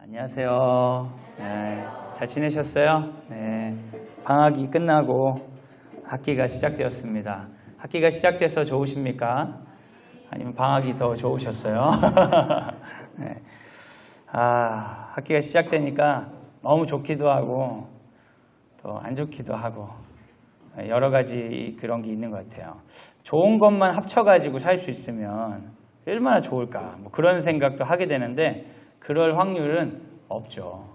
안녕하세요. 네, 잘 지내셨어요? 네, 방학이 끝나고 학기가 시작되었습니다. 학기가 시작돼서 좋으십니까? 아니면 방학이 더 좋으셨어요? 네. 학기가 시작되니까 너무 좋기도 하고 또 안 좋기도 하고 여러 가지 그런 게 있는 것 같아요. 좋은 것만 합쳐가지고 살 수 있으면 얼마나 좋을까 뭐 그런 생각도 하게 되는데 그럴 확률은 없죠.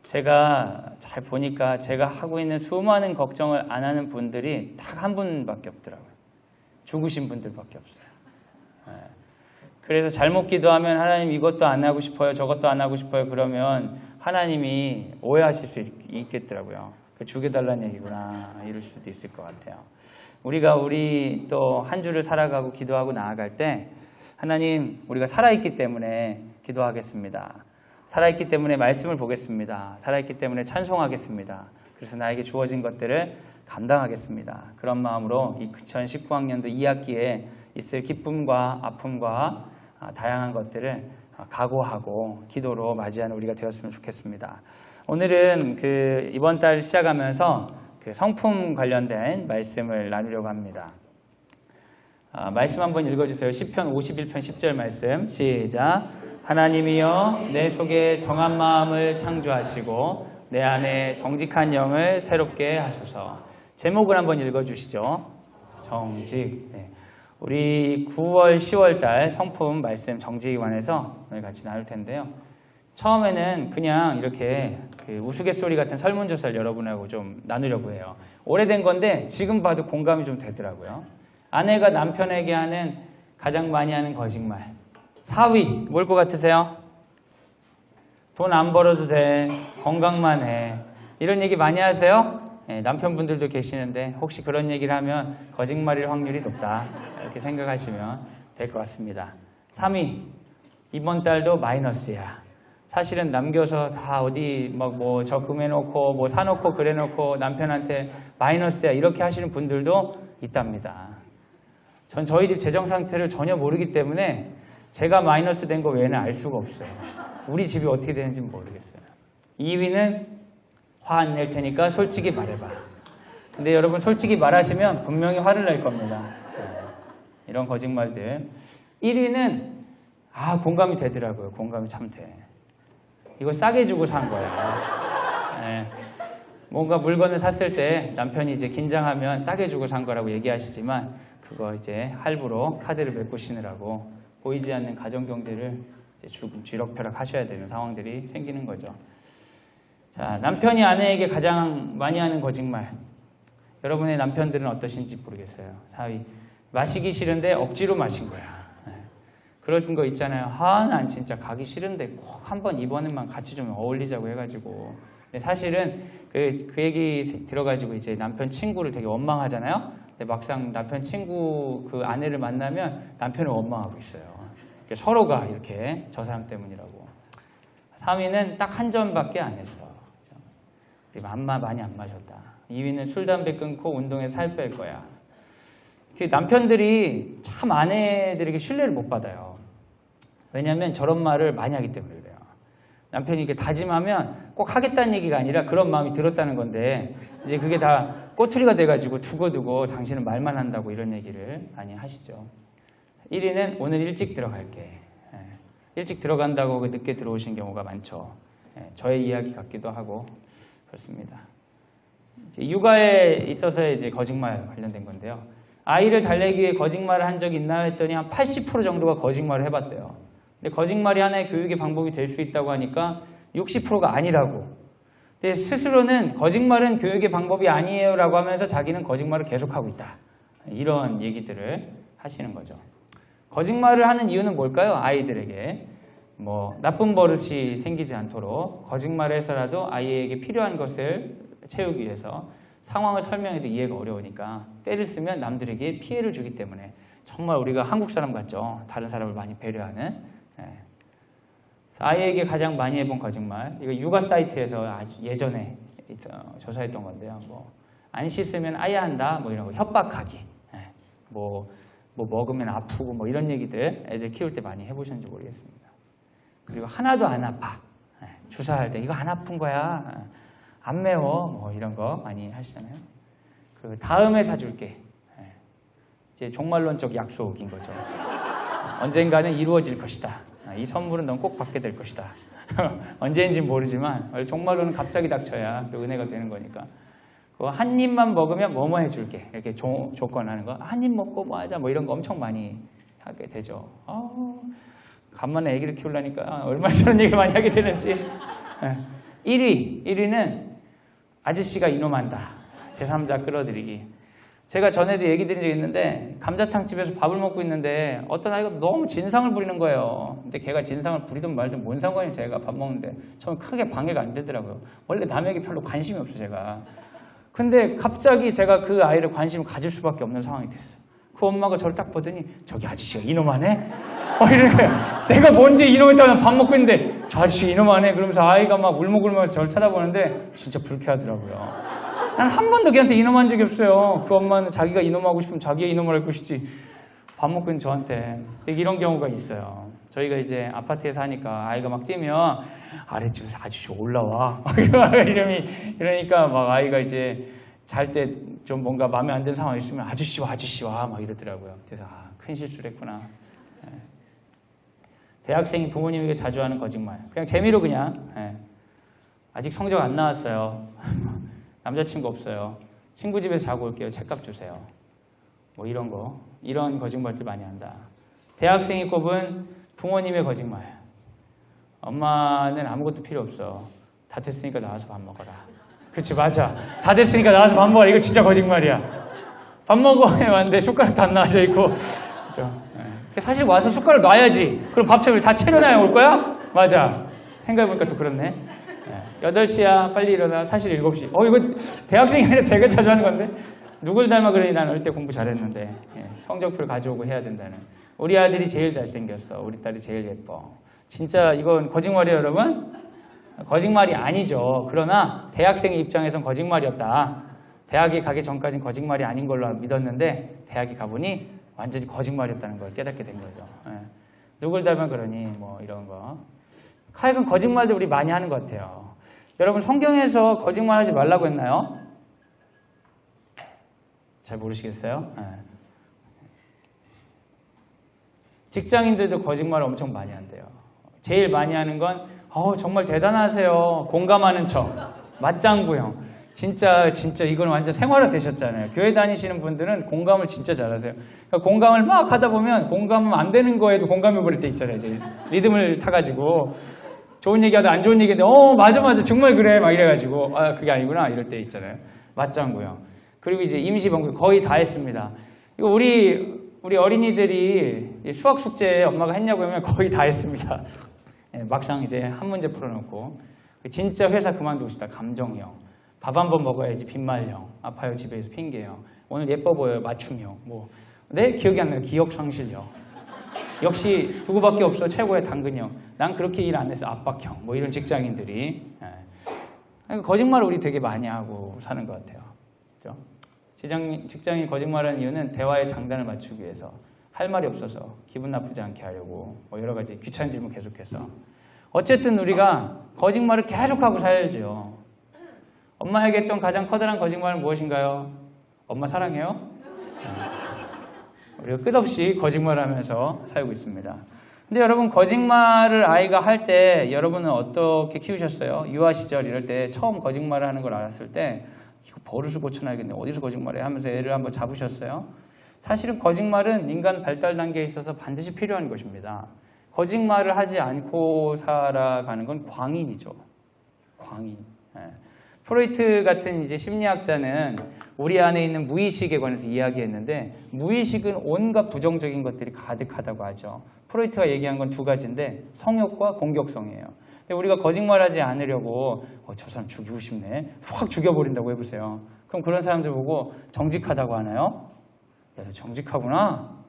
제가 잘 보니까 제가 하고 있는 수많은 걱정을 안 하는 분들이 딱 한 분밖에 없더라고요. 죽으신 분들밖에 없어요. 그래서 잘못 기도하면 하나님 이것도 안 하고 싶어요, 저것도 안 하고 싶어요 그러면 하나님이 오해하실 수 있겠더라고요. 그 죽여달라는 얘기구나 이럴 수도 있을 것 같아요. 우리 또 한 주를 살아가고 기도하고 나아갈 때 하나님 우리가 살아있기 때문에 기도하겠습니다. 살아있기 때문에 말씀을 보겠습니다. 살아있기 때문에 찬송하겠습니다. 그래서 나에게 주어진 것들을 감당하겠습니다. 그런 마음으로 2019학년도 2학기에 있을 기쁨과 아픔과 다양한 것들을 각오하고 기도로 맞이하는 우리가 되었으면 좋겠습니다. 오늘은 이번 달 시작하면서 성품 관련된 말씀을 나누려고 합니다. 말씀 한번 읽어주세요. 시편 51편 10절 말씀 시작. 하나님이여 내 속에 정한 마음을 창조하시고 내 안에 정직한 영을 새롭게 하소서. 제목을 한번 읽어주시죠. 정직. 네. 우리 9월 10월 달 성품 말씀 정직에 관해서 오늘 같이 나눌 텐데요. 처음에는 그냥 이렇게 우스갯소리 같은 설문조사를 여러분하고 좀 나누려고 해요. 오래된 건데 지금 봐도 공감이 좀 되더라고요. 아내가 남편에게 하는 가장 많이 하는 거짓말 4위 뭘 것 같으세요? 돈 안 벌어도 돼, 건강만 해, 이런 얘기 많이 하세요? 네, 남편분들도 계시는데 혹시 그런 얘기를 하면 거짓말일 확률이 높다 이렇게 생각하시면 될 것 같습니다. 3위 이번 달도 마이너스야. 사실은 남겨서 다 어디 뭐 적금해놓고 뭐 사놓고 그래놓고 남편한테 마이너스야 이렇게 하시는 분들도 있답니다. 전 저희 집 재정 상태를 전혀 모르기 때문에 제가 마이너스 된 거 외에는 알 수가 없어요. 우리 집이 어떻게 되는지 모르겠어요. 2위는 화 안 낼 테니까 솔직히 말해봐. 근데 여러분 솔직히 말하시면 분명히 화를 낼 겁니다. 이런 거짓말들. 1위는 공감이 되더라고요. 공감이 참 돼. 이거 싸게 주고 산 거야. 네. 뭔가 물건을 샀을 때 남편이 이제 긴장하면 싸게 주고 산 거라고 얘기하시지만 그거 이제 할부로 카드를 메꾸시느라고 보이지 않는 가정경제를 쥐락펴락 하셔야 되는 상황들이 생기는 거죠. 자, 남편이 아내에게 가장 많이 하는 거짓말. 여러분의 남편들은 어떠신지 모르겠어요. 4위. 마시기 싫은데 억지로 마신 거야. 그런 거 있잖아요. 난 진짜 가기 싫은데 꼭 한번 이번에만 같이 좀 어울리자고 해가지고. 근데 사실은 그 얘기 들어가지고 이제 남편 친구를 되게 원망하잖아요. 근데 막상 남편 친구 그 아내를 만나면 남편을 원망하고 있어요. 서로가 이렇게 저 사람 때문이라고. 3위는 딱 한 잔밖에 안 했어. 많이 안 마셨다. 2위는 술, 담배 끊고 운동에 살 뺄 거야. 남편들이 참 아내들에게 신뢰를 못 받아요. 왜냐하면 저런 말을 많이 하기 때문에 그래요. 남편이 이렇게 다짐하면 꼭 하겠다는 얘기가 아니라 그런 마음이 들었다는 건데 이제 그게 다 꼬투리가 돼가지고 두고두고 당신은 말만 한다고 이런 얘기를 많이 하시죠. 1위는 오늘 일찍 들어갈게. 일찍 들어간다고 늦게 들어오신 경우가 많죠. 저의 이야기 같기도 하고 그렇습니다. 이제 육아에 있어서의 이제 거짓말 관련된 건데요. 아이를 달래기 위해 거짓말을 한 적이 있나 했더니 한 80% 정도가 거짓말을 해봤대요. 근데 거짓말이 하나의 교육의 방법이 될 수 있다고 하니까 60%가 아니라고. 근데 스스로는 거짓말은 교육의 방법이 아니에요 라고 하면서 자기는 거짓말을 계속하고 있다. 이런 얘기들을 하시는 거죠. 거짓말을 하는 이유는 뭘까요? 아이들에게 나쁜 버릇이 생기지 않도록 거짓말을 해서라도 아이에게 필요한 것을 채우기 위해서 상황을 설명해도 이해가 어려우니까 때를 쓰면 남들에게 피해를 주기 때문에 정말 우리가 한국 사람 같죠. 다른 사람을 많이 배려하는. 아이에게 가장 많이 해본 거짓말. 이거 육아 사이트에서 아주 예전에 조사했던 건데요. 안 씻으면 아야 한다. 이런 거 협박하기. 먹으면 아프고 이런 얘기들 애들 키울 때 많이 해보셨는지 모르겠습니다. 그리고 하나도 안 아파. 주사할 때 이거 안 아픈 거야. 안 매워. 뭐 이런 거 많이 하시잖아요. 그 다음에 사줄게. 이제 종말론적 약속인 거죠. 언젠가는 이루어질 것이다. 이 선물은 넌 꼭 받게 될 것이다. 언제인지 모르지만 종말로는 갑자기 닥쳐야 그 은혜가 되는 거니까. 한 입만 먹으면 뭐뭐 해줄게. 이렇게 조건하는 거. 한 입 먹고 뭐 하자. 뭐 이런 거 엄청 많이 하게 되죠. 간만에 아기를 키우려니까 얼마나 저런 얘기를 많이 하게 되는지. 1위는 아저씨가 이놈한다. 제3자 끌어들이기. 제가 전에도 얘기 드린 적이 있는데 감자탕집에서 밥을 먹고 있는데 어떤 아이가 너무 진상을 부리는 거예요. 근데 걔가 진상을 부리든 말든 뭔 상관이에요. 제가 밥 먹는데. 저는 크게 방해가 안 되더라고요. 원래 남에게 별로 관심이 없어요. 제가. 근데 갑자기 제가 그 아이를 관심을 가질 수밖에 없는 상황이 됐어요. 그 엄마가 저를 딱 보더니 저기 아저씨가 이놈하네? 이러는 거예요. 내가 뭔지 이놈했다고 밥 먹고 있는데 저 아저씨 이놈하네? 그러면서 아이가 막 울먹울먹 저를 쳐다보는데 진짜 불쾌하더라고요. 난 한 번도 걔한테 이놈한 적이 없어요. 그 엄마는 자기가 이놈하고 싶으면 자기가 이놈을 할 것이지 밥 먹고 있는 저한테 이런 경우가 있어요. 저희가 이제 아파트에 사니까 아이가 막 뛰면 아랫집에서 아저씨 올라와 이러니까 막 아이가 이제 잘 때 좀 뭔가 마음에 안 드는 상황이 있으면 아저씨 와 막 이러더라고요. 그래서 큰 실수를 했구나. 대학생이 부모님에게 자주 하는 거짓말. 그냥 재미로 그냥 아직 성적 안 나왔어요. 남자친구 없어요. 친구 집에서 자고 올게요. 책값 주세요. 뭐 이런 거. 이런 거짓말들 많이 한다. 대학생이 꼽은 부모님의 거짓말. 엄마는 아무것도 필요 없어. 다 됐으니까 나와서 밥 먹어라. 그치, 맞아. 다 됐으니까 나와서 밥 먹어라. 이거 진짜 거짓말이야. 밥 먹어. 왔는데 숟가락도 안 나와져 있고. 그렇죠? 사실 와서 숟가락 놔야지. 그럼 밥차를 다 차려놔야 올 거야? 맞아. 생각해보니까 또 그렇네. 8시야. 빨리 일어나. 사실 7시. 이거 대학생이 아니라 제가 자주 하는 건데. 누굴 닮아 그러니 난 어릴 때 공부 잘했는데. 성적표를 가져오고 해야 된다는. 우리 아들이 제일 잘생겼어. 우리 딸이 제일 예뻐. 진짜 이건 거짓말이에요, 여러분? 거짓말이 아니죠. 그러나 대학생의 입장에선 거짓말이었다. 대학에 가기 전까지는 거짓말이 아닌 걸로 믿었는데 대학에 가보니 완전히 거짓말이었다는 걸 깨닫게 된 거죠. 누굴 닮아 그러니 뭐 이런 거. 하여간 거짓말도 우리 많이 하는 것 같아요. 여러분 성경에서 거짓말하지 말라고 했나요? 잘 모르시겠어요? 직장인들도 거짓말을 엄청 많이 한대요. 제일 많이 하는 건 정말 대단하세요. 공감하는 척. 맞장구형. 진짜 이건 완전 생활화 되셨잖아요. 교회 다니시는 분들은 공감을 진짜 잘하세요. 그러니까 공감을 막 하다 보면 공감은 안 되는 거에도 공감해버릴 때 있잖아요. 이제 리듬을 타가지고 좋은 얘기하다 안 좋은 얘기인데 맞아 정말 그래 막 이래가지고 그게 아니구나 이럴 때 있잖아요. 맞장구형. 그리고 이제 임시방구 거의 다 했습니다. 이거 우리 어린이들이 수학 숙제 엄마가 했냐고 하면 거의 다 했습니다. 막상 이제 한 문제 풀어놓고 진짜 회사 그만두고 싶다. 감정형. 밥 한 번 먹어야지 빈말형. 아파요 집에서 핑계형. 오늘 예뻐 보여요 맞춤형. 기억이 안 나요. 기억상실형. 역시 누구밖에 없어 최고의 당근형. 난 그렇게 일 안 했어 압박형. 이런 직장인들이 거짓말을 우리 되게 많이 하고 사는 것 같아요. 그렇죠? 직장인 거짓말하는 이유는 대화의 장단을 맞추기 위해서 할 말이 없어서 기분 나쁘지 않게 하려고 여러 가지 귀찮은 질문 계속해서 어쨌든 우리가 거짓말을 계속하고 살죠. 엄마에게 했던 가장 커다란 거짓말은 무엇인가요? 엄마 사랑해요? 우리가 끝없이 거짓말하면서 살고 있습니다. 근데 여러분 거짓말을 아이가 할 때 여러분은 어떻게 키우셨어요? 유아 시절 이럴 때 처음 거짓말을 하는 걸 알았을 때 이거 버릇을 고쳐놔야겠네. 어디서 거짓말해? 하면서 애를 한번 잡으셨어요? 사실은 거짓말은 인간 발달 단계에 있어서 반드시 필요한 것입니다. 거짓말을 하지 않고 살아가는 건 광인이죠. 광인. 프로이트 같은 이제 심리학자는 우리 안에 있는 무의식에 관해서 이야기했는데 무의식은 온갖 부정적인 것들이 가득하다고 하죠. 프로이트가 얘기한 건 두 가지인데 성욕과 공격성이에요. 근데 우리가 거짓말하지 않으려고 저 사람 죽이고 싶네. 확 죽여버린다고 해보세요. 그럼 그런 사람들 보고 정직하다고 하나요? 야, 너 정직하구나.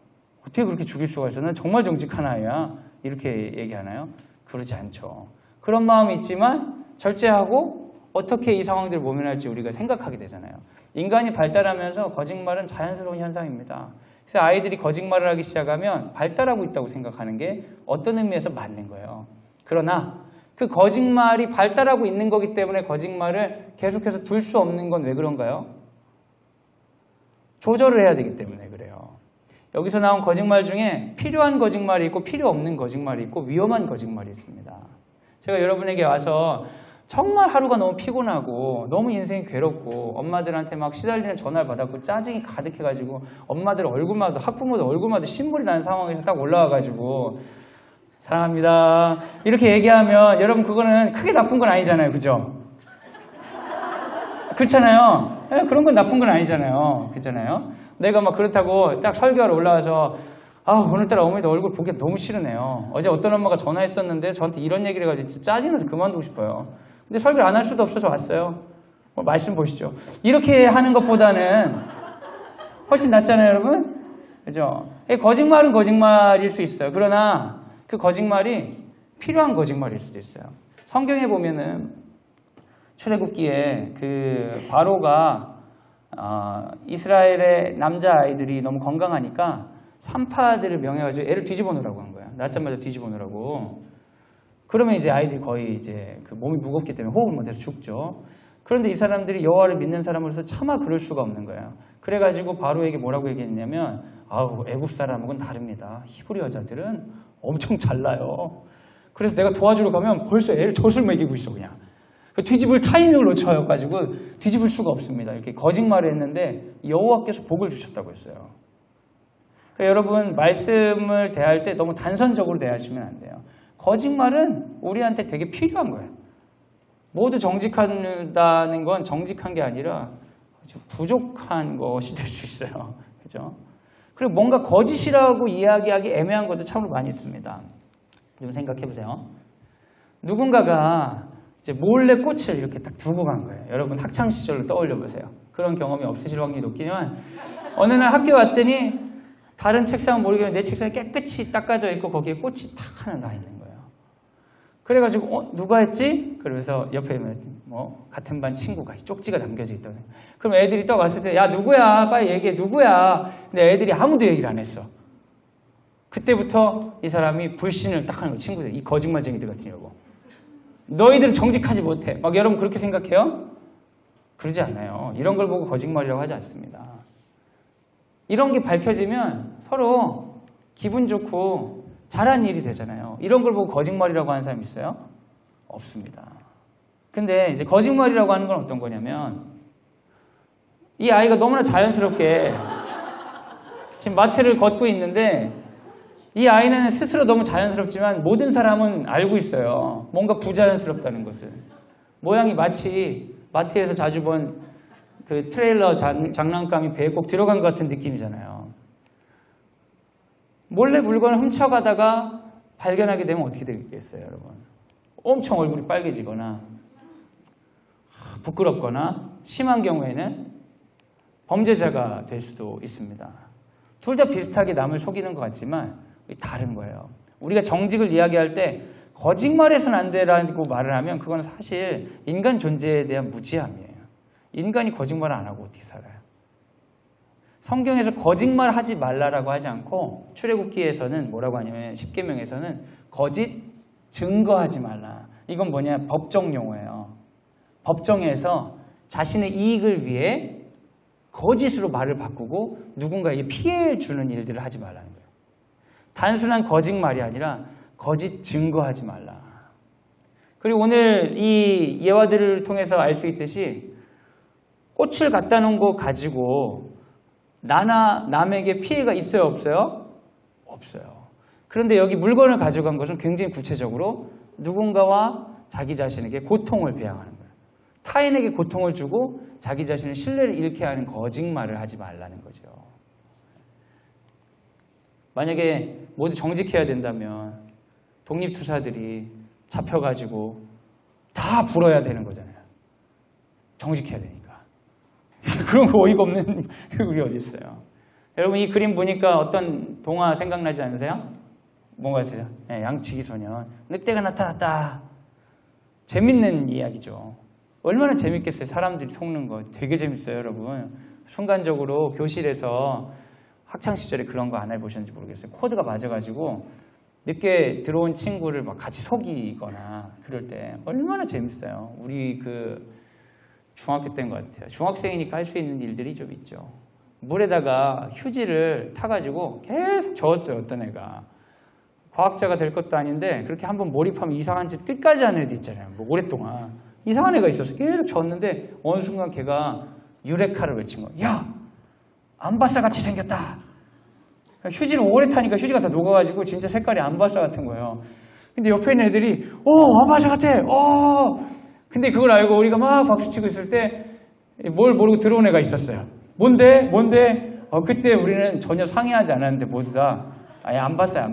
어떻게 그렇게 죽일 수가 있어? 난 정말 정직한 아이야. 이렇게 얘기하나요? 그러지 않죠. 그런 마음이 있지만 절제하고 어떻게 이 상황들을 모면할지 우리가 생각하게 되잖아요. 인간이 발달하면서 거짓말은 자연스러운 현상입니다. 그래서 아이들이 거짓말을 하기 시작하면 발달하고 있다고 생각하는 게 어떤 의미에서 맞는 거예요. 그러나 그 거짓말이 발달하고 있는 거기 때문에 거짓말을 계속해서 둘 수 없는 건 왜 그런가요? 조절을 해야 되기 때문에 그래요. 여기서 나온 거짓말 중에 필요한 거짓말이 있고 필요 없는 거짓말이 있고 위험한 거짓말이 있습니다. 제가 여러분에게 와서 정말 하루가 너무 피곤하고 너무 인생이 괴롭고 엄마들한테 막 시달리는 전화를 받았고 짜증이 가득해가지고 엄마들 얼굴마다 학부모들 얼굴마다 신물이 나는 상황에서 딱 올라와가지고 사랑합니다 이렇게 얘기하면 여러분 그거는 크게 나쁜 건 아니잖아요. 그죠? 그렇잖아요. 네, 그런 건 나쁜 건 아니잖아요. 그렇잖아요. 내가 막 그렇다고 딱 설교하러 올라와서 오늘따라 어머니도 얼굴 보기 너무 싫으네요. 어제 어떤 엄마가 전화했었는데 저한테 이런 얘기를 해가지고 진짜 짜증나서 그만두고 싶어요. 근데 설교를 안 할 수도 없어서 왔어요. 말씀 보시죠. 이렇게 하는 것보다는 훨씬 낫잖아요, 여러분? 그죠? 거짓말은 거짓말일 수 있어요. 그러나 그 거짓말이 필요한 거짓말일 수도 있어요. 성경에 보면은 출애굽기에 그 바로가 이스라엘의 남자아이들이 너무 건강하니까 산파들을 명해가지고 애를 뒤집어 놓으라고 한 거야. 낳자마자 뒤집어 놓으라고. 그러면 이제 아이들이 거의 이제 그 몸이 무겁기 때문에 호흡을 못해서 죽죠. 그런데 이 사람들이 여호와를 믿는 사람으로서 차마 그럴 수가 없는 거예요. 그래가지고 바로에게 뭐라고 얘기했냐면 애굽 사람하고는 다릅니다. 히브리 여자들은 엄청 잘나요. 그래서 내가 도와주러 가면 벌써 애를 젖을 먹이고 있어 그냥. 뒤집을 타이밍을 놓쳐가지고 뒤집을 수가 없습니다. 이렇게 거짓말을 했는데 여호와께서 복을 주셨다고 했어요. 그러니까 여러분 말씀을 대할 때 너무 단선적으로 대하시면 안 돼요. 거짓말은 우리한테 되게 필요한 거예요. 모두 정직하다는 건 정직한 게 아니라 부족한 것이 될 수 있어요. 그죠? 그리고 뭔가 거짓이라고 이야기하기 애매한 것도 참으로 많이 있습니다. 좀 생각해 보세요. 누군가가 이제 몰래 꽃을 이렇게 딱 두고 간 거예요. 여러분 학창 시절로 떠올려 보세요. 그런 경험이 없으실 확률이 높기만 어느 날 학교 왔더니 다른 책상은 모르겠는데 내 책상이 깨끗이 닦아져 있고 거기에 꽃이 딱 하나 나 있는 거예요. 그래가지고 누가 했지? 그러면서 옆에 같은 반 친구가 쪽지가 남겨져 있더니 그럼 애들이 또 왔을 때 야 누구야? 빨리 얘기해 누구야? 근데 애들이 아무도 얘기를 안 했어. 그때부터 이 사람이 불신을 딱 하는 거예요. 친구들 이 거짓말쟁이들 같으냐고. 너희들은 정직하지 못해. 막 여러분 그렇게 생각해요? 그러지 않아요. 이런 걸 보고 거짓말이라고 하지 않습니다. 이런 게 밝혀지면 서로 기분 좋고 잘한 일이 되잖아요. 이런 걸 보고 거짓말이라고 하는 사람이 있어요? 없습니다. 근데 이제 거짓말이라고 하는 건 어떤 거냐면 이 아이가 너무나 자연스럽게 지금 마트를 걷고 있는데 이 아이는 스스로 너무 자연스럽지만 모든 사람은 알고 있어요. 뭔가 부자연스럽다는 것을. 모양이 마치 마트에서 자주 본 그 트레일러 장난감이 배에 꼭 들어간 것 같은 느낌이잖아요. 몰래 물건을 훔쳐가다가 발견하게 되면 어떻게 되겠어요, 여러분? 엄청 얼굴이 빨개지거나 부끄럽거나 심한 경우에는 범죄자가 될 수도 있습니다. 둘 다 비슷하게 남을 속이는 것 같지만 다른 거예요. 우리가 정직을 이야기할 때 거짓말해서는 안 되라고 말을 하면 그건 사실 인간 존재에 대한 무지함이에요. 인간이 거짓말을 안 하고 어떻게 살아요? 성경에서 거짓말하지 말라라고 하지 않고 출애굽기에서는 뭐라고 하냐면 10계명에서는 거짓 증거하지 말라. 이건 뭐냐? 법정 용어예요. 법정에서 자신의 이익을 위해 거짓으로 말을 바꾸고 누군가에게 피해를 주는 일들을 하지 말라는 거예요. 단순한 거짓말이 아니라 거짓 증거하지 말라. 그리고 오늘 이 예화들을 통해서 알 수 있듯이 꽃을 갖다 놓은 거 가지고 나나 남에게 피해가 있어요? 없어요? 없어요. 그런데 여기 물건을 가져간 것은 굉장히 구체적으로 누군가와 자기 자신에게 고통을 배양하는 거예요. 타인에게 고통을 주고 자기 자신의 신뢰를 잃게 하는 거짓말을 하지 말라는 거죠. 만약에 모두 정직해야 된다면 독립투사들이 잡혀가지고 다 불어야 되는 거잖아요. 정직해야 되니까. 그런 거 어이가 없는 우리 어디 있어요. 여러분 이 그림 보니까 어떤 동화 생각나지 않으세요? 뭔가 같아요? 네, 양치기 소년. 늑대가 나타났다. 재밌는 이야기죠. 얼마나 재밌겠어요. 사람들이 속는 거 되게 재밌어요, 여러분. 순간적으로 교실에서 학창시절에 그런 거 안 해보셨는지 모르겠어요. 코드가 맞아가지고 늦게 들어온 친구를 막 같이 속이거나 그럴 때 얼마나 재밌어요. 우리 그 중학교 때인 것 같아요. 중학생이니까 할 수 있는 일들이 좀 있죠. 물에다가 휴지를 타가지고 계속 저었어요. 어떤 애가. 과학자가 될 것도 아닌데 그렇게 한번 몰입하면 이상한 짓 끝까지 하는 애도 있잖아요. 뭐 오랫동안. 이상한 애가 있었어. 계속 저었는데 어느 순간 걔가 유레카를 외친 거야. 야! 안바사 같이 생겼다. 휴지를 오래 타니까 휴지가 다 녹아가지고 진짜 색깔이 안바사 같은 거예요. 근데 옆에 있는 애들이 안바사 같아. 근데 그걸 알고 우리가 막 박수치고 있을 때 뭘 모르고 들어온 애가 있었어요. 뭔데? 그때 우리는 전혀 상의하지 않았는데 모두 다 안 봤어요.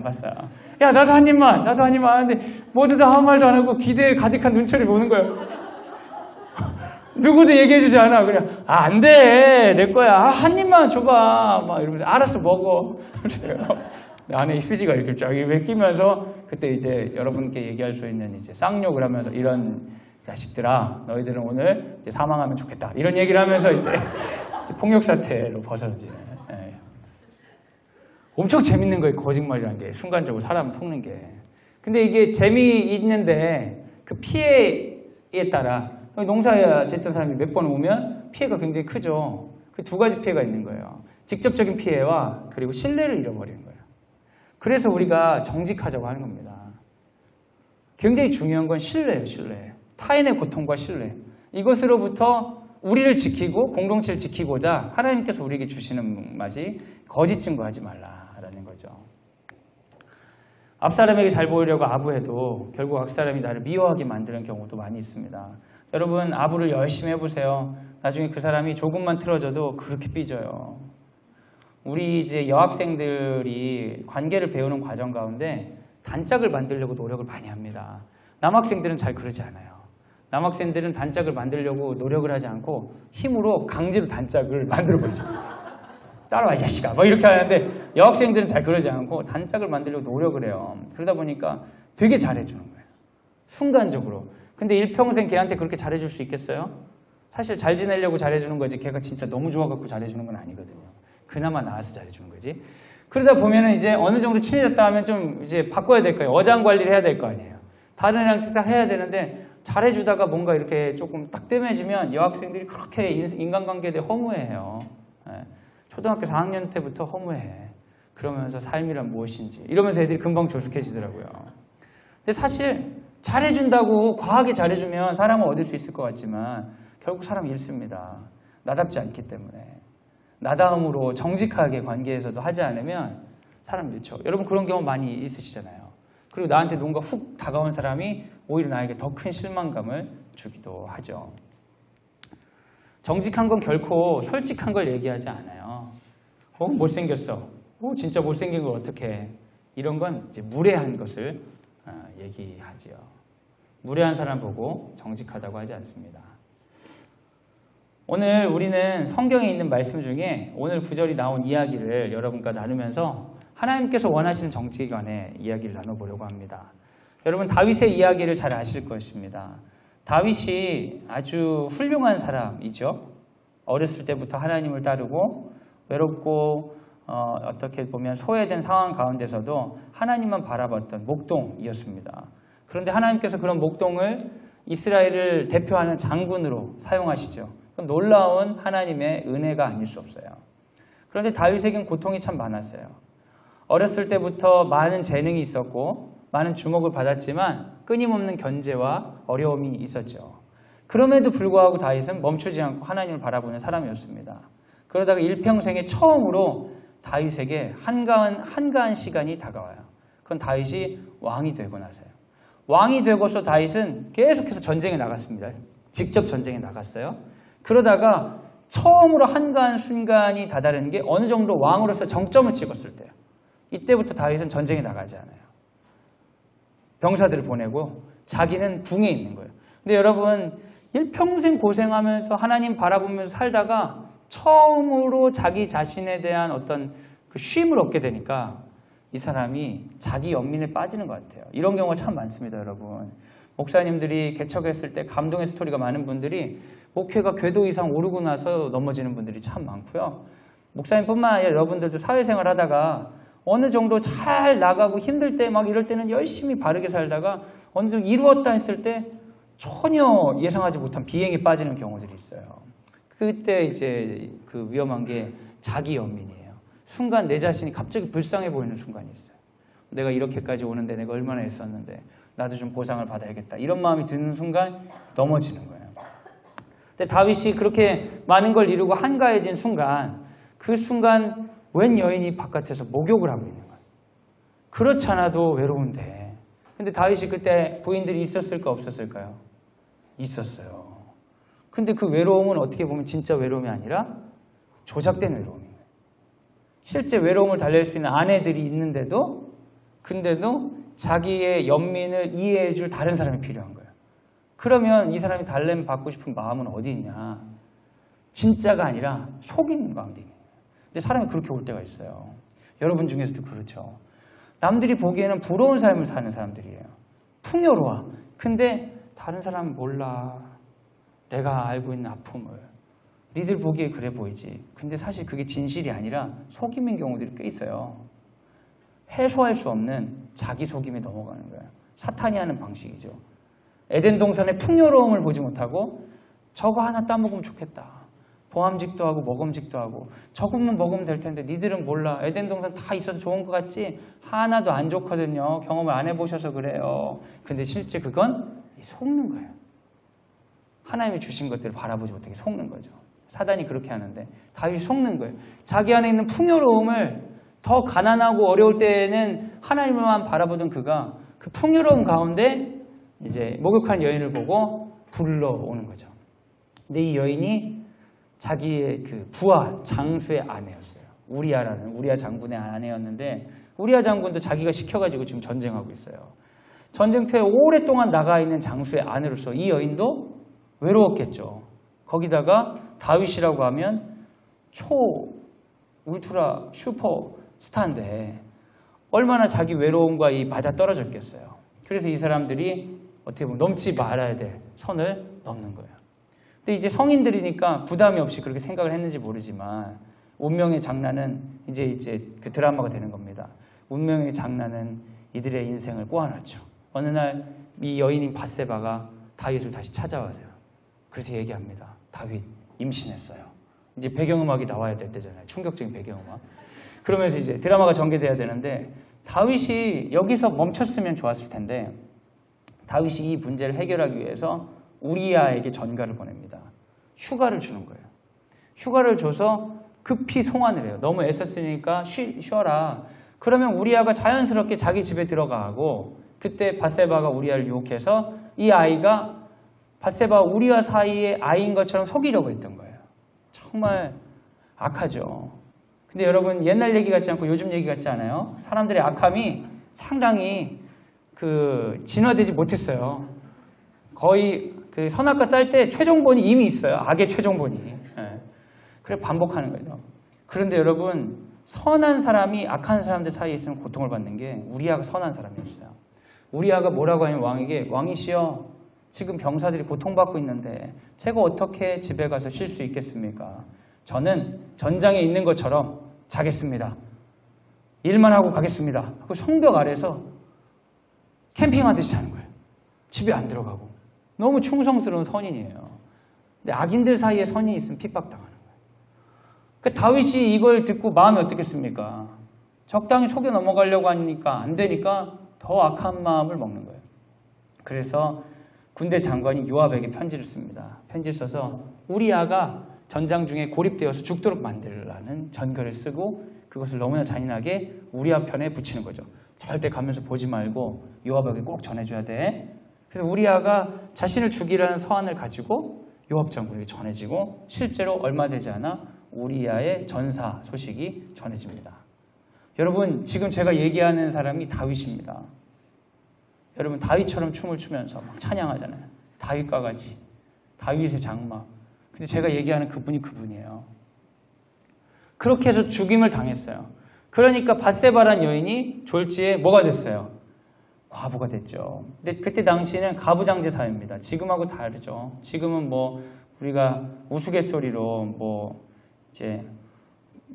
야 나도 한 입만 하는데 모두 다 아무 말도 안 하고 기대에 가득한 눈초리 보는 거예요. 누구도 얘기해주지 않아. 그냥 안 돼. 내 거야. 한 입만 줘봐. 막 이러면서 알았어 먹어. 안에 휴지가 이렇게 쫙 끼면서 그때 이제 여러분께 얘기할 수 있는 이제 쌍욕을 하면서 이런 자식들아 너희들은 오늘 이제 사망하면 좋겠다. 이런 얘기를 하면서 이제 폭력 사태로 벗어지는. 엄청 재밌는 거예요. 거짓말이라는 게 순간적으로 사람 속는 게. 근데 이게 재미있는데 그 피해에 따라 농사 짓던 사람이 몇 번 오면 피해가 굉장히 크죠. 그 두 가지 피해가 있는 거예요. 직접적인 피해와 그리고 신뢰를 잃어버리는 거예요. 그래서 우리가 정직하자고 하는 겁니다. 굉장히 중요한 건 신뢰예요. 신뢰. 타인의 고통과 신뢰. 이것으로부터 우리를 지키고 공동체를 지키고자 하나님께서 우리에게 주시는 맛이 거짓 증거하지 말라라는 거죠. 앞사람에게 잘 보이려고 아부해도 결국 앞사람이 나를 미워하게 만드는 경우도 많이 있습니다. 여러분 아부를 열심히 해보세요. 나중에 그 사람이 조금만 틀어져도 그렇게 삐져요. 우리 이제 여학생들이 관계를 배우는 과정 가운데 단짝을 만들려고 노력을 많이 합니다. 남학생들은 잘 그러지 않아요. 남학생들은 단짝을 만들려고 노력을 하지 않고 힘으로 강제로 단짝을 만들어버리죠. 따라와 이 자식아 뭐 이렇게 하는데 여학생들은 잘 그러지 않고 단짝을 만들려고 노력을 해요. 그러다 보니까 되게 잘해주는 거예요. 순간적으로. 근데 일평생 걔한테 그렇게 잘해줄 수 있겠어요? 사실 잘 지내려고 잘해주는 거지 걔가 진짜 너무 좋아갖고 잘해주는 건 아니거든요. 그나마 나아서 잘해주는 거지. 그러다 보면은 이제 어느 정도 친해졌다 하면 좀 이제 바꿔야 될 거예요. 어장 관리를 해야 될 거 아니에요. 다른 애랑 딱 해야 되는데 잘해주다가 뭔가 이렇게 조금 딱 뜸해지면 여학생들이 그렇게 인간관계에 대해 허무해해요. 초등학교 4학년 때부터 허무해. 그러면서 삶이란 무엇인지 이러면서 애들이 금방 조숙해지더라고요. 근데 사실 잘해준다고 과하게 잘해주면 사람을 얻을 수 있을 것 같지만 결국 사람이 잃습니다. 나답지 않기 때문에. 나다움으로 정직하게 관계에서도 하지 않으면 사람 잃죠. 여러분 그런 경험 많이 있으시잖아요. 그리고 나한테 뭔가 훅 다가온 사람이 오히려 나에게 더 큰 실망감을 주기도 하죠. 정직한 건 결코 솔직한 걸 얘기하지 않아요. 못생겼어. 진짜 못생긴 걸 어떡해. 이런 건 이제 무례한 것을 얘기하지요. 무례한 사람 보고 정직하다고 하지 않습니다. 오늘 우리는 성경에 있는 말씀 중에 오늘 구절이 나온 이야기를 여러분과 나누면서 하나님께서 원하시는 정직에 관해 이야기를 나눠보려고 합니다. 여러분 다윗의 이야기를 잘 아실 것입니다. 다윗이 아주 훌륭한 사람이죠. 어렸을 때부터 하나님을 따르고 외롭고 어떻게 보면 소외된 상황 가운데서도 하나님만 바라봤던 목동이었습니다. 그런데 하나님께서 그런 목동을 이스라엘을 대표하는 장군으로 사용하시죠. 그럼 놀라운 하나님의 은혜가 아닐 수 없어요. 그런데 다윗에겐 고통이 참 많았어요. 어렸을 때부터 많은 재능이 있었고 많은 주목을 받았지만 끊임없는 견제와 어려움이 있었죠. 그럼에도 불구하고 다윗은 멈추지 않고 하나님을 바라보는 사람이었습니다. 그러다가 일평생에 처음으로 다윗에게 한가한 시간이 다가와요. 그건 다윗이 왕이 되고 나서요. 왕이 되고서 다윗은 계속해서 전쟁에 나갔습니다. 직접 전쟁에 나갔어요. 그러다가 처음으로 한가한 순간이 다다르는 게 어느 정도 왕으로서 정점을 찍었을 때예요. 이때부터 다윗은 전쟁에 나가지 않아요. 병사들을 보내고 자기는 궁에 있는 거예요. 근데 여러분 일평생 고생하면서 하나님 바라보면서 살다가 처음으로 자기 자신에 대한 어떤 그 쉼을 얻게 되니까 이 사람이 자기 연민에 빠지는 것 같아요. 이런 경우가 참 많습니다, 여러분. 목사님들이 개척했을 때 감동의 스토리가 많은 분들이 목회가 궤도 이상 오르고 나서 넘어지는 분들이 참 많고요. 목사님뿐만 아니라 여러분들도 사회생활 하다가 어느 정도 잘 나가고 힘들 때 막 이럴 때는 열심히 바르게 살다가 어느 정도 이루었다 했을 때 전혀 예상하지 못한 비행에 빠지는 경우들이 있어요. 그때 이제 그 위험한 게 자기 연민이에요. 순간 내 자신이 갑자기 불쌍해 보이는 순간이 있어요. 내가 이렇게까지 오는데 내가 얼마나 애썼는데 나도 좀 보상을 받아야겠다. 이런 마음이 드는 순간 넘어지는 거예요. 근데 다윗이 그렇게 많은 걸 이루고 한가해진 순간 그 순간 웬 여인이 바깥에서 목욕을 하고 있는 거예요. 그렇지 않아도 외로운데. 근데 다윗이 그때 부인들이 있었을까 없었을까요? 있었어요. 근데 그 외로움은 어떻게 보면 진짜 외로움이 아니라 조작된 외로움이에요. 실제 외로움을 달랠 수 있는 아내들이 있는데도 근데도 자기의 연민을 이해해 줄 다른 사람이 필요한 거예요. 그러면 이 사람이 달래면 받고 싶은 마음은 어디 있냐? 진짜가 아니라 속이는 마음이에요. 근데 사람이 그렇게 올 때가 있어요. 여러분 중에서도 그렇죠. 남들이 보기에는 부러운 삶을 사는 사람들이에요. 풍요로워. 근데 다른 사람은 몰라. 내가 알고 있는 아픔을. 니들 보기에 그래 보이지. 근데 사실 그게 진실이 아니라 속임인 경우들이 꽤 있어요. 해소할 수 없는 자기 속임에 넘어가는 거예요. 사탄이 하는 방식이죠. 에덴 동산의 풍요로움을 보지 못하고 저거 하나 따먹으면 좋겠다. 보암직도 하고 먹음직도 하고 저것만 먹으면 될 텐데 니들은 몰라. 에덴 동산 다 있어서 좋은 것 같지? 하나도 안 좋거든요. 경험을 안 해보셔서 그래요. 근데 실제 그건 속는 거예요. 하나님이 주신 것들을 바라보지 못하게 속는 거죠. 사단이 그렇게 하는데 다윗이 속는 거예요. 자기 안에 있는 풍요로움을 더 가난하고 어려울 때는 하나님만 바라보던 그가 그 풍요로움 가운데 이제 목욕한 여인을 보고 불러오는 거죠. 근데 이 여인이 자기의 그 부하 장수의 아내였어요. 우리아 장군의 아내였는데 우리아 장군도 자기가 시켜가지고 지금 전쟁하고 있어요. 전쟁터에 오랫동안 나가 있는 장수의 아내로서 이 여인도 외로웠겠죠. 거기다가 다윗이라고 하면 울트라 슈퍼 스타인데 얼마나 자기 외로움과 이 맞아 떨어졌겠어요. 그래서 이 사람들이 어떻게 보면 넘지 말아야 될 선을 넘는 거예요. 근데 이제 성인들이니까 부담이 없이 그렇게 생각을 했는지 모르지만 운명의 장난은 이제 그 드라마가 되는 겁니다. 운명의 장난은 이들의 인생을 꼬아놨죠. 어느 날 이 여인인 밧세바가 다윗을 다시 찾아와요. 그래서 얘기합니다. 다윗 임신했어요. 이제 배경음악이 나와야 될 때잖아요. 충격적인 배경음악. 그러면서 이제 드라마가 전개돼야 되는데 다윗이 여기서 멈췄으면 좋았을 텐데 다윗이 이 문제를 해결하기 위해서 우리아에게 전가를 보냅니다. 휴가를 주는 거예요. 휴가를 줘서 급히 송환을 해요. 너무 애썼으니까 쉬어라. 그러면 우리아가 자연스럽게 자기 집에 들어가고 그때 밧세바가 우리아를 유혹해서 이 아이가 밧세바와 우리아 사이의 아이인 것처럼 속이려고 했던 거예요. 정말 악하죠. 근데 여러분 옛날 얘기 같지 않고 요즘 얘기 같지 않아요? 사람들의 악함이 상당히 진화되지 못했어요. 거의 그 선악과 딸 때 최종본이 이미 있어요. 악의 최종본이. 네. 그래 반복하는 거죠. 그런데 여러분 선한 사람이 악한 사람들 사이에 있으면 고통을 받는 게 우리아가 선한 사람이었어요. 우리아가 뭐라고 하면 왕에게 왕이시여 지금 병사들이 고통받고 있는데 제가 어떻게 집에 가서 쉴 수 있겠습니까? 저는 전장에 있는 것처럼 자겠습니다. 일만 하고 가겠습니다. 하고 성벽 아래서 캠핑하듯이 자는 거예요. 집에 안 들어가고. 너무 충성스러운 선인이에요. 근데 악인들 사이에 선인이 있으면 핍박당하는 거예요. 그러니까 다윗이 이걸 듣고 마음이 어떻겠습니까? 적당히 속여 넘어가려고 하니까 안 되니까 더 악한 마음을 먹는 거예요. 그래서 군대 장관이 요압에게 편지를 씁니다. 편지를 써서 우리아가 전장 중에 고립되어서 죽도록 만들라는 전결을 쓰고 그것을 너무나 잔인하게 우리아 편에 붙이는 거죠. 절대 가면서 보지 말고 요압에게 꼭 전해줘야 돼. 그래서 우리아가 자신을 죽이라는 서한을 가지고 요압 장군에게 전해지고 실제로 얼마 되지 않아 우리아의 전사 소식이 전해집니다. 여러분 지금 제가 얘기하는 사람이 다윗입니다. 여러분 다윗처럼 춤을 추면서 막 찬양하잖아요. 다윗과 같이 다윗의 장막. 근데 제가 얘기하는 그분이 그분이에요. 그렇게 해서 죽임을 당했어요. 그러니까 밧세바란 여인이 졸지에 뭐가 됐어요? 과부가 됐죠. 근데 그때 당시에는 가부장제 사회입니다. 지금하고 다르죠. 지금은 뭐 우리가 우스갯소리로 뭐 이제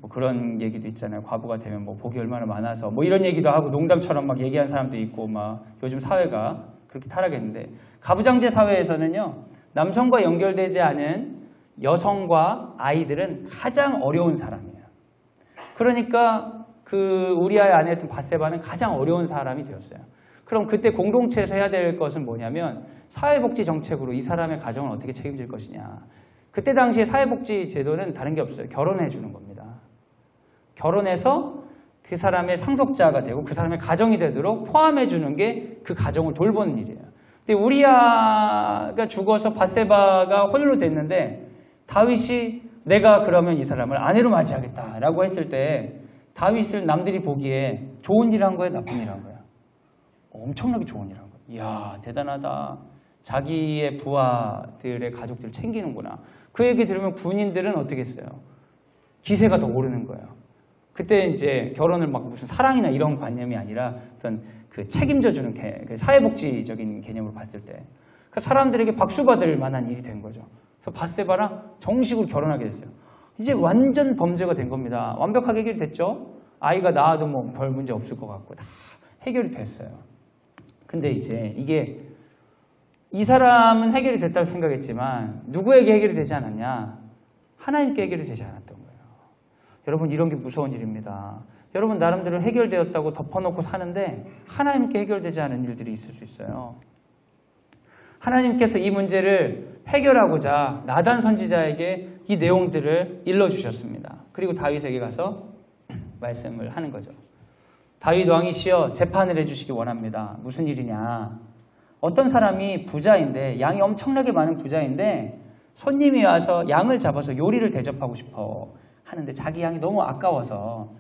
뭐 그런 얘기도 있잖아요. 과부가 되면 뭐 복이 얼마나 많아서 뭐 이런 얘기도 하고 농담처럼 막 얘기하는 사람도 있고 막 요즘 사회가 그렇게 타락했는데 가부장제 사회에서는요. 남성과 연결되지 않은 여성과 아이들은 가장 어려운 사람이에요. 그러니까 그 우리아의 아내였던 밧세바는 가장 어려운 사람이 되었어요. 그럼 그때 공동체에서 해야 될 것은 뭐냐면 사회복지 정책으로 이 사람의 가정을 어떻게 책임질 것이냐. 그때 당시에 사회복지 제도는 다른 게 없어요. 결혼해 주는 겁니다. 결혼해서 그 사람의 상속자가 되고 그 사람의 가정이 되도록 포함해 주는 게 그 가정을 돌보는 일이에요. 근데 우리아가 죽어서 밧세바가 홀로 됐는데 다윗이 내가 그러면 이 사람을 아내로 맞이하겠다라고 했을 때 다윗을 남들이 보기에 좋은 일 한 거예요? 나쁜 일 한 거예요? 엄청나게 좋은 일 한 거예요. 이야 대단하다. 자기의 부하들의 가족들을 챙기는구나. 그 얘기 들으면 군인들은 어떻게 했어요? 기세가 더 오르는 거예요. 그때 이제 결혼을 막 무슨 사랑이나 이런 관념이 아니라 어떤 그 책임져주는 그 사회복지적인 개념으로 봤을 때 그 사람들에게 박수 받을 만한 일이 된 거죠. 그래서 밧세바랑 정식으로 결혼하게 됐어요. 이제 완전 범죄가 된 겁니다. 완벽하게 해결이 됐죠. 아이가 낳아도 뭐 별 문제 없을 것 같고 다 해결이 됐어요. 근데 이제 이게 이 사람은 해결이 됐다고 생각했지만 누구에게 해결이 되지 않았냐? 하나님께 해결이 되지 않았던 거예요. 여러분 이런 게 무서운 일입니다. 여러분 나름대로 해결되었다고 덮어놓고 사는데 하나님께 해결되지 않은 일들이 있을 수 있어요. 하나님께서 이 문제를 해결하고자 나단 선지자에게 이 내용들을 일러주셨습니다. 그리고 다윗에게 가서 말씀을 하는 거죠. 다윗 왕이시여 재판을 해주시기 원합니다. 무슨 일이냐. 어떤 사람이 부자인데 양이 엄청나게 많은 부자인데 손님이 와서 양을 잡아서 요리를 대접하고 싶어 하는데 자기 양이 너무 아까워서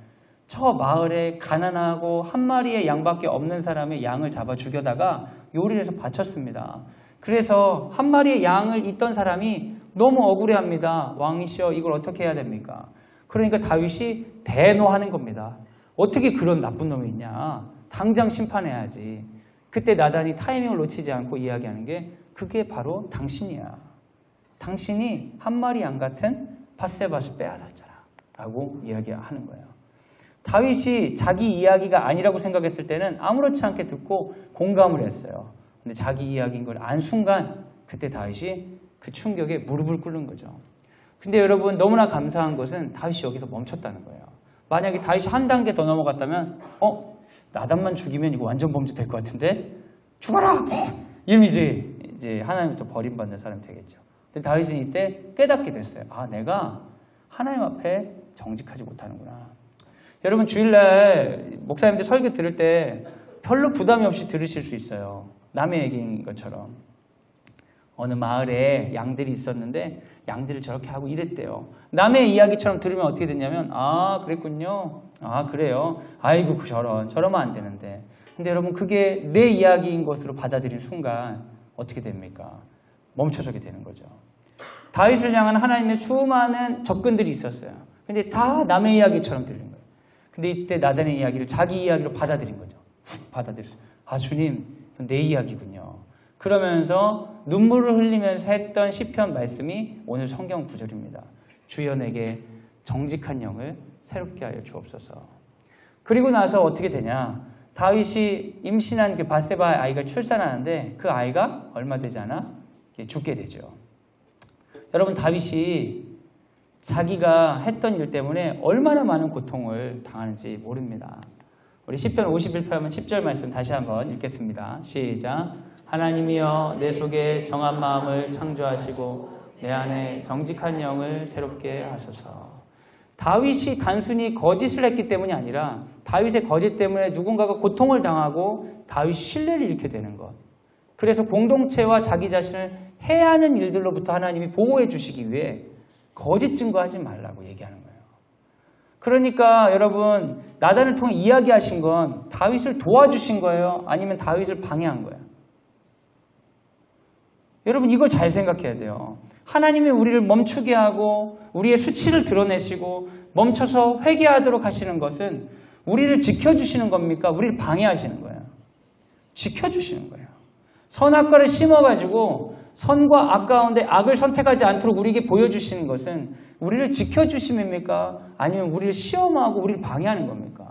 저 마을에 가난하고 한 마리의 양밖에 없는 사람의 양을 잡아 죽여다가 요리를 해서 바쳤습니다. 그래서 한 마리의 양을 잇던 사람이 너무 억울해합니다. 왕이시여 이걸 어떻게 해야 됩니까? 그러니까 다윗이 대노하는 겁니다. 어떻게 그런 나쁜 놈이 있냐. 당장 심판해야지. 그때 나단이 타이밍을 놓치지 않고 이야기하는 게 그게 바로 당신이야. 당신이 한 마리 양 같은 밧세바를 빼앗았잖아 라고 이야기하는 거예요. 다윗이 자기 이야기가 아니라고 생각했을 때는 아무렇지 않게 듣고 공감을 했어요. 근데 자기 이야기인 걸 안 순간 그때 다윗이 그 충격에 무릎을 꿇는 거죠. 근데 여러분 너무나 감사한 것은 다윗이 여기서 멈췄다는 거예요. 만약에 다윗이 한 단계 더 넘어갔다면 나단만 죽이면 이거 완전 범죄 될 것 같은데 죽어라! 이러면 이제 하나님부터 버림받는 사람이 되겠죠. 근데 다윗은 이때 깨닫게 됐어요. 아 내가 하나님 앞에 정직하지 못하는구나. 여러분 주일날 목사님들 설교 들을 때 별로 부담이 없이 들으실 수 있어요. 남의 얘기인 것처럼. 어느 마을에 양들이 있었는데 양들을 저렇게 하고 이랬대요. 남의 이야기처럼 들으면 어떻게 됐냐면 아 그랬군요. 아 그래요. 아이고 저러면 안 되는데. 근데 여러분 그게 내 이야기인 것으로 받아들인 순간 어떻게 됩니까? 멈춰서게 되는 거죠. 다윗을 향한 하나님의 수많은 접근들이 있었어요. 근데 다 남의 이야기처럼 들린 거예요. 근데 이때 나단의 이야기를 자기 이야기로 받아들인 거죠. 받아들였어요. 아 주님 내 이야기군요. 그러면서 눈물을 흘리면서 했던 시편 말씀이 오늘 성경 구절입니다. 주여 내게 정직한 영을 새롭게 하여 주옵소서. 그리고 나서 어떻게 되냐. 다윗이 임신한 그 밧세바의 아이가 출산하는데 그 아이가 얼마 되지 않아 죽게 되죠. 여러분 다윗이 자기가 했던 일 때문에 얼마나 많은 고통을 당하는지 모릅니다. 우리 시편 51편 10절 말씀 다시 한번 읽겠습니다. 시작. 하나님이여 내 속에 정한 마음을 창조하시고 내 안에 정직한 영을 새롭게 하소서. 다윗이 단순히 거짓을 했기 때문이 아니라 다윗의 거짓 때문에 누군가가 고통을 당하고 다윗이 신뢰를 잃게 되는 것. 그래서 공동체와 자기 자신을 해야 하는 일들로부터 하나님이 보호해 주시기 위해 거짓 증거하지 말라고 얘기하는 거예요. 그러니까 여러분 나단을 통해 이야기하신 건 다윗을 도와주신 거예요? 아니면 다윗을 방해한 거예요? 여러분 이걸 잘 생각해야 돼요. 하나님이 우리를 멈추게 하고 우리의 수치를 드러내시고 멈춰서 회개하도록 하시는 것은 우리를 지켜주시는 겁니까? 우리를 방해하시는 거예요. 지켜주시는 거예요. 선악과를 심어가지고 선과 악 가운데 악을 선택하지 않도록 우리에게 보여주시는 것은 우리를 지켜주심입니까? 아니면 우리를 시험하고 우리를 방해하는 겁니까?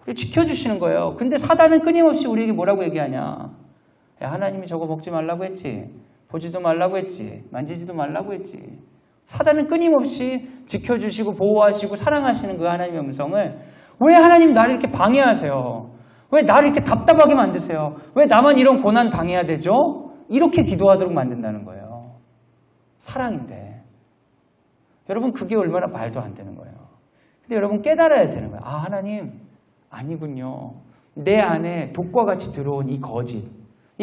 우리를 지켜주시는 거예요. 근데 사단은 끊임없이 우리에게 뭐라고 얘기하냐? 야, 하나님이 저거 먹지 말라고 했지. 보지도 말라고 했지. 만지지도 말라고 했지. 사단은 끊임없이 지켜주시고 보호하시고 사랑하시는 그 하나님의 음성을 왜 하나님 나를 이렇게 방해하세요? 왜 나를 이렇게 답답하게 만드세요? 왜 나만 이런 고난 당해야 되죠? 이렇게 기도하도록 만든다는 거예요. 사랑인데. 여러분 그게 얼마나 말도 안 되는 거예요. 근데 여러분 깨달아야 되는 거예요. 아 하나님 아니군요. 내 안에 독과 같이 들어온 이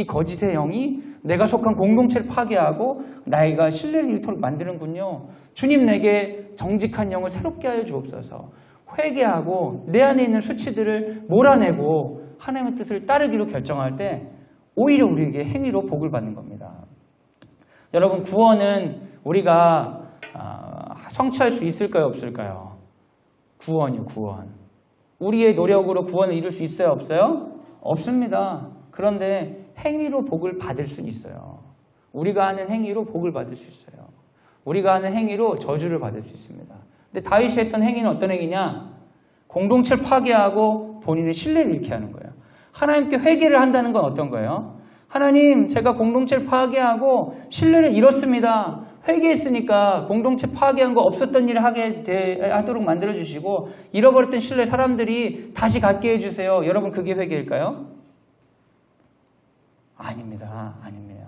거짓의 영이 내가 속한 공동체를 파괴하고 나이가 신뢰를 잃도록 만드는군요. 주님 내게 정직한 영을 새롭게 하여 주옵소서. 회개하고 내 안에 있는 수치들을 몰아내고 하나님의 뜻을 따르기로 결정할 때 오히려 우리에게 행위로 복을 받는 겁니다. 여러분 구원은 우리가 성취할 수 있을까요? 없을까요? 구원이요. 구원. 우리의 노력으로 구원을 이룰 수 있어요? 없어요? 없습니다. 그런데 행위로 복을 받을 수는 있어요. 우리가 하는 행위로 복을 받을 수 있어요. 우리가 하는 행위로 저주를 받을 수 있습니다. 근데 다윗이 했던 행위는 어떤 행위냐? 공동체를 파괴하고 본인의 신뢰를 잃게 하는 거예요. 하나님께 회개를 한다는 건 어떤 거예요? 하나님, 제가 공동체를 파괴하고 신뢰를 잃었습니다. 회개했으니까 공동체 파괴한 거 없었던 일을 하도록 만들어주시고 잃어버렸던 신뢰 사람들이 다시 갖게 해주세요. 여러분 그게 회개일까요? 아닙니다. 아닙니다.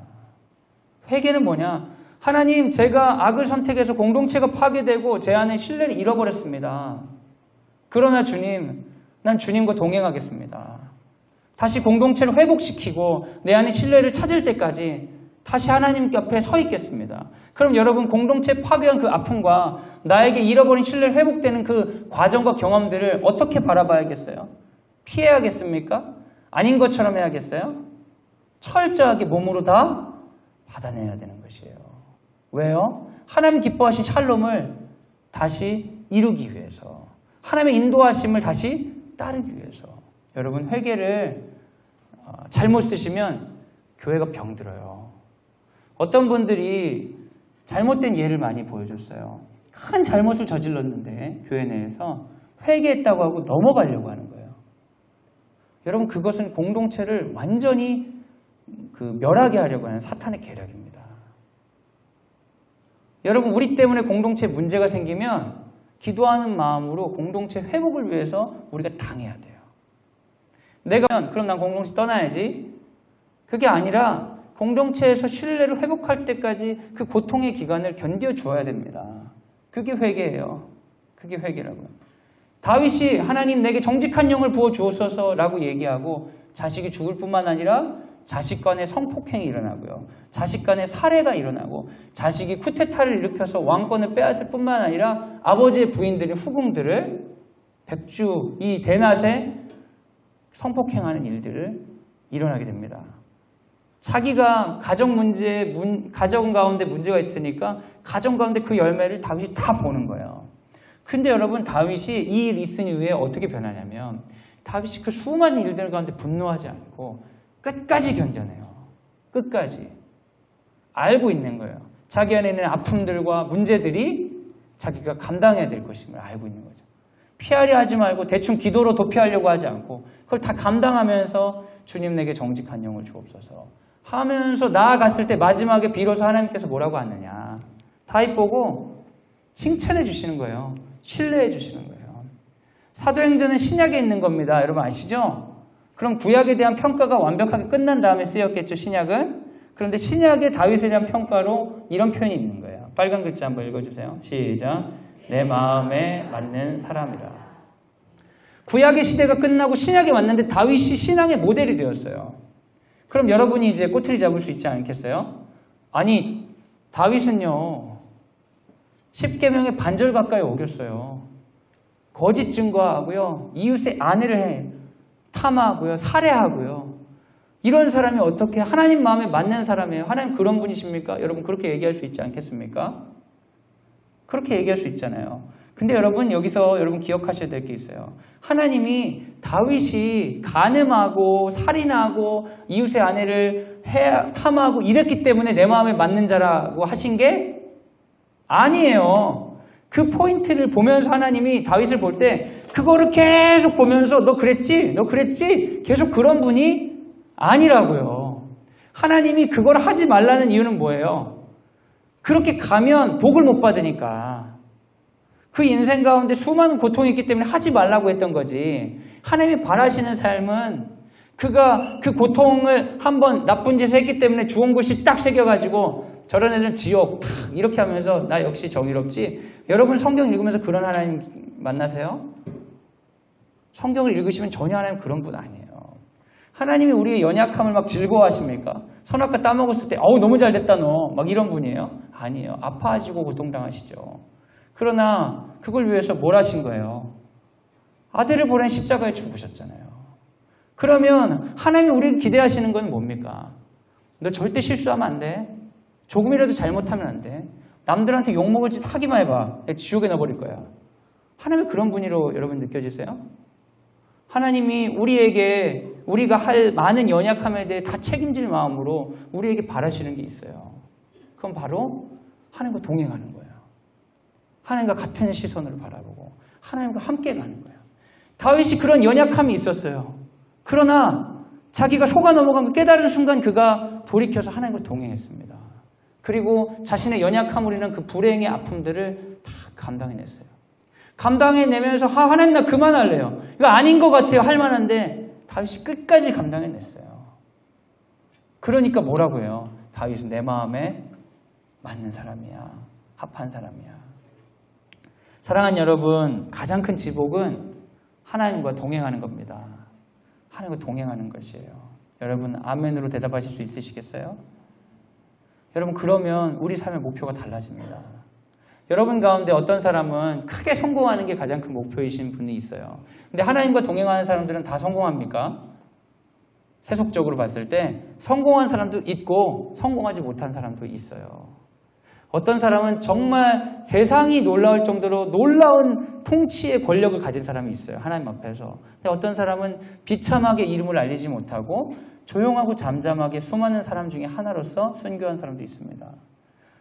회개는 뭐냐? 하나님, 제가 악을 선택해서 공동체가 파괴되고 제 안에 신뢰를 잃어버렸습니다. 그러나 주님, 난 주님과 동행하겠습니다. 다시 공동체를 회복시키고 내 안에 신뢰를 찾을 때까지 다시 하나님 옆에 서 있겠습니다. 그럼 여러분 공동체 파괴한 그 아픔과 나에게 잃어버린 신뢰를 회복되는 그 과정과 경험들을 어떻게 바라봐야겠어요? 피해야겠습니까? 아닌 것처럼 해야겠어요? 철저하게 몸으로 다 받아내야 되는 것이에요. 왜요? 하나님 기뻐하신 샬롬을 다시 이루기 위해서, 하나님의 인도하심을 다시 따르기 위해서. 여러분 회개를 잘못 쓰시면 교회가 병들어요. 어떤 분들이 잘못된 예를 많이 보여줬어요. 큰 잘못을 저질렀는데 교회 내에서 회개했다고 하고 넘어가려고 하는 거예요. 여러분 그것은 공동체를 완전히 멸하게 하려고 하는 사탄의 계략입니다. 여러분 우리 때문에 공동체에 문제가 생기면 기도하는 마음으로 공동체 회복을 위해서 우리가 당해야 돼요. 그럼 난 공동체 떠나야지. 그게 아니라 공동체에서 신뢰를 회복할 때까지 그 고통의 기간을 견뎌줘야 됩니다. 그게 회개예요. 그게 회개라고요. 다윗이 하나님 내게 정직한 영을 부어주옵소서 라고 얘기하고 자식이 죽을 뿐만 아니라 자식 간의 성폭행이 일어나고요. 자식 간의 살해가 일어나고 자식이 쿠데타를 일으켜서 왕권을 빼앗을 뿐만 아니라 아버지의 부인들이 후궁들을 백주 이 대낮에 성폭행하는 일들을 일어나게 됩니다. 자기가 가정 가운데 문제가 있으니까 가정 가운데 그 열매를 다윗이 다 보는 거예요. 근데 여러분 다윗이 이 일 있은 이후에 어떻게 변하냐면 다윗이 그 수많은 일들 가운데 분노하지 않고 끝까지 견뎌내요. 끝까지. 알고 있는 거예요. 자기 안에 있는 아픔들과 문제들이 자기가 감당해야 될 것임을 알고 있는 거죠. 피하려 하지 말고 대충 기도로 도피하려고 하지 않고 그걸 다 감당하면서 주님 내게 정직한 영을 주옵소서 하면서 나아갔을 때 마지막에 비로소 하나님께서 뭐라고 하느냐. 다윗 보고 칭찬해 주시는 거예요. 신뢰해 주시는 거예요. 사도행전은 신약에 있는 겁니다. 여러분 아시죠? 그럼 구약에 대한 평가가 완벽하게 끝난 다음에 쓰였겠죠, 신약은? 그런데 신약의 다윗에 대한 평가로 이런 표현이 있는 거예요. 빨간 글자 한번 읽어주세요. 시작. 내 마음에 맞는 사람이라. 구약의 시대가 끝나고 신약에 왔는데 다윗이 신앙의 모델이 되었어요. 그럼 여러분이 이제 꼬투리 잡을 수 있지 않겠어요? 아니, 다윗은요, 10계명의 반절 가까이 어겼어요. 거짓 증거하고요, 이웃의 아내를 탐하고요, 살해하고요. 이런 사람이 어떻게 하나님 마음에 맞는 사람이에요? 하나님 그런 분이십니까? 여러분 그렇게 얘기할 수 있지 않겠습니까? 그렇게 얘기할 수 있잖아요. 근데 여러분 여기서 여러분 기억하셔야 될 게 있어요. 하나님이 다윗이 간음하고 살인하고 이웃의 아내를 탐하고 이랬기 때문에 내 마음에 맞는 자라고 하신 게 아니에요. 그 포인트를 보면서 하나님이 다윗을 볼 때 그거를 계속 보면서 너 그랬지? 너 그랬지? 계속 그런 분이 아니라고요. 하나님이 그걸 하지 말라는 이유는 뭐예요? 그렇게 가면 복을 못 받으니까. 그 인생 가운데 수많은 고통이 있기 때문에 하지 말라고 했던 거지. 하나님이 바라시는 삶은 그가 그 고통을 한번 나쁜 짓을 했기 때문에 주홍 글씨 딱 새겨가지고 저런 애들은 지옥 탁 이렇게 하면서 나 역시 정의롭지. 여러분 성경 읽으면서 그런 하나님 만나세요? 성경을 읽으시면 전혀 하나님 그런 분 아니에요. 하나님이 우리의 연약함을 막 즐거워하십니까? 선악과 따먹었을 때 너무 잘됐다 너 막 이런 분이에요? 아니에요. 아파하시고 고통당하시죠. 그러나 그걸 위해서 뭘 하신 거예요? 아들을 보낸 십자가에 죽으셨잖아요. 그러면 하나님이 우리를 기대하시는 건 뭡니까? 너 절대 실수하면 안 돼. 조금이라도 잘못하면 안 돼. 남들한테 욕먹을 짓 하기만 해봐. 지옥에 넣어버릴 거야. 하나님이 그런 분이로 여러분 느껴지세요? 하나님이 우리에게 우리가 할 많은 연약함에 대해 다 책임질 마음으로 우리에게 바라시는 게 있어요. 그건 바로 하나님과 동행하는 거예요. 하나님과 같은 시선으로 바라보고 하나님과 함께 가는 거예요. 다윗이 그런 연약함이 있었어요. 그러나 자기가 속아 넘어간 걸 깨달은 순간 그가 돌이켜서 하나님과 동행했습니다. 그리고 자신의 연약함으로 인한 그 불행의 아픔들을 다 감당해냈어요. 감당해내면서 하나님 나 그만할래요. 이거 아닌 것 같아요. 할 만한데 다윗이 끝까지 감당해냈어요. 그러니까 뭐라고 해요? 다윗은 내 마음에 맞는 사람이야. 합한 사람이야. 사랑하는 여러분, 가장 큰 지복은 하나님과 동행하는 겁니다. 하나님과 동행하는 것이에요. 여러분 아멘으로 대답하실 수 있으시겠어요? 여러분 그러면 우리 삶의 목표가 달라집니다. 여러분 가운데 어떤 사람은 크게 성공하는 게 가장 큰 목표이신 분이 있어요. 근데 하나님과 동행하는 사람들은 다 성공합니까? 세속적으로 봤을 때 성공한 사람도 있고 성공하지 못한 사람도 있어요. 어떤 사람은 정말 세상이 놀라울 정도로 놀라운 통치의 권력을 가진 사람이 있어요. 하나님 앞에서. 근데 어떤 사람은 비참하게 이름을 알리지 못하고 조용하고 잠잠하게 수많은 사람 중에 하나로서 순교한 사람도 있습니다.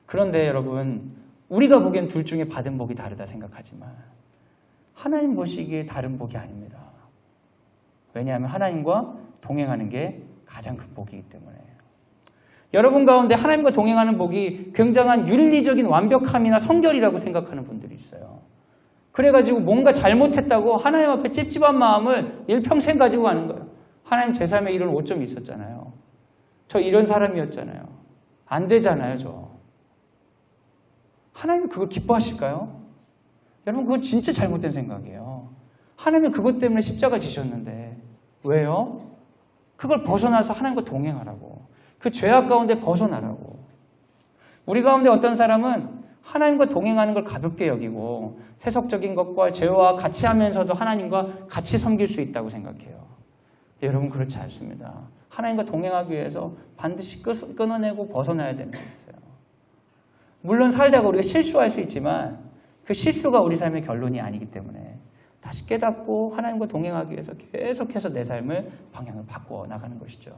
그런데 여러분 우리가 보기엔 둘 중에 받은 복이 다르다 생각하지만 하나님 보시기에 다른 복이 아닙니다. 왜냐하면 하나님과 동행하는 게 가장 큰 복이기 때문에. 여러분 가운데 하나님과 동행하는 복이 굉장한 윤리적인 완벽함이나 성결이라고 생각하는 분들이 있어요. 그래가지고 뭔가 잘못했다고 하나님 앞에 찝찝한 마음을 일평생 가지고 가는 거예요. 하나님 제 삶에 이런 오점이 있었잖아요. 저 이런 사람이었잖아요. 안 되잖아요, 저. 하나님은 그걸 기뻐하실까요? 여러분 그건 진짜 잘못된 생각이에요. 하나님은 그것 때문에 십자가 지셨는데 왜요? 그걸 벗어나서 하나님과 동행하라고. 그 죄악 가운데 벗어나라고. 우리 가운데 어떤 사람은 하나님과 동행하는 걸 가볍게 여기고 세속적인 것과 죄와 같이 하면서도 하나님과 같이 섬길 수 있다고 생각해요. 여러분 그렇지 않습니다. 하나님과 동행하기 위해서 반드시 끊어내고 벗어나야 되는 게 있어요. 물론 살다가 우리가 실수할 수 있지만 그 실수가 우리 삶의 결론이 아니기 때문에 다시 깨닫고 하나님과 동행하기 위해서 계속해서 내 삶을 방향을 바꾸어 나가는 것이죠.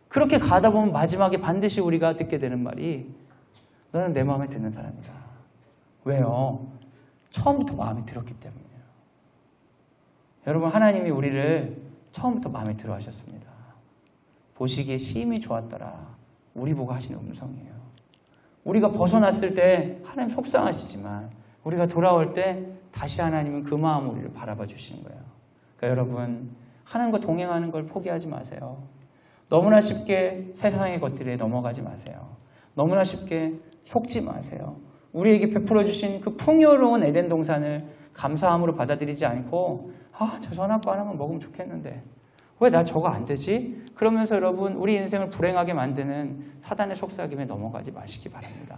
그렇게 가다 보면 마지막에 반드시 우리가 듣게 되는 말이 너는 내 마음에 드는 사람이다. 왜요? 처음부터 마음에 들었기 때문이에요. 여러분 하나님이 우리를 처음부터 마음에 들어 하셨습니다. 보시기에 심히 좋았더라. 우리 보고 하시는 음성이에요. 우리가 벗어났을 때 하나님 속상하시지만 우리가 돌아올 때 다시 하나님은 그 마음으로 우리를 바라봐 주시는 거예요. 그러니까 여러분 하나님과 동행하는 걸 포기하지 마세요. 너무나 쉽게 세상의 것들에 넘어가지 마세요. 너무나 쉽게 속지 마세요. 우리에게 베풀어 주신 그 풍요로운 에덴 동산을 감사함으로 받아들이지 않고 저 선악과 하나만 먹으면 좋겠는데 왜 나 저거 안 되지? 그러면서 여러분 우리 인생을 불행하게 만드는 사단의 속삭임에 넘어가지 마시기 바랍니다.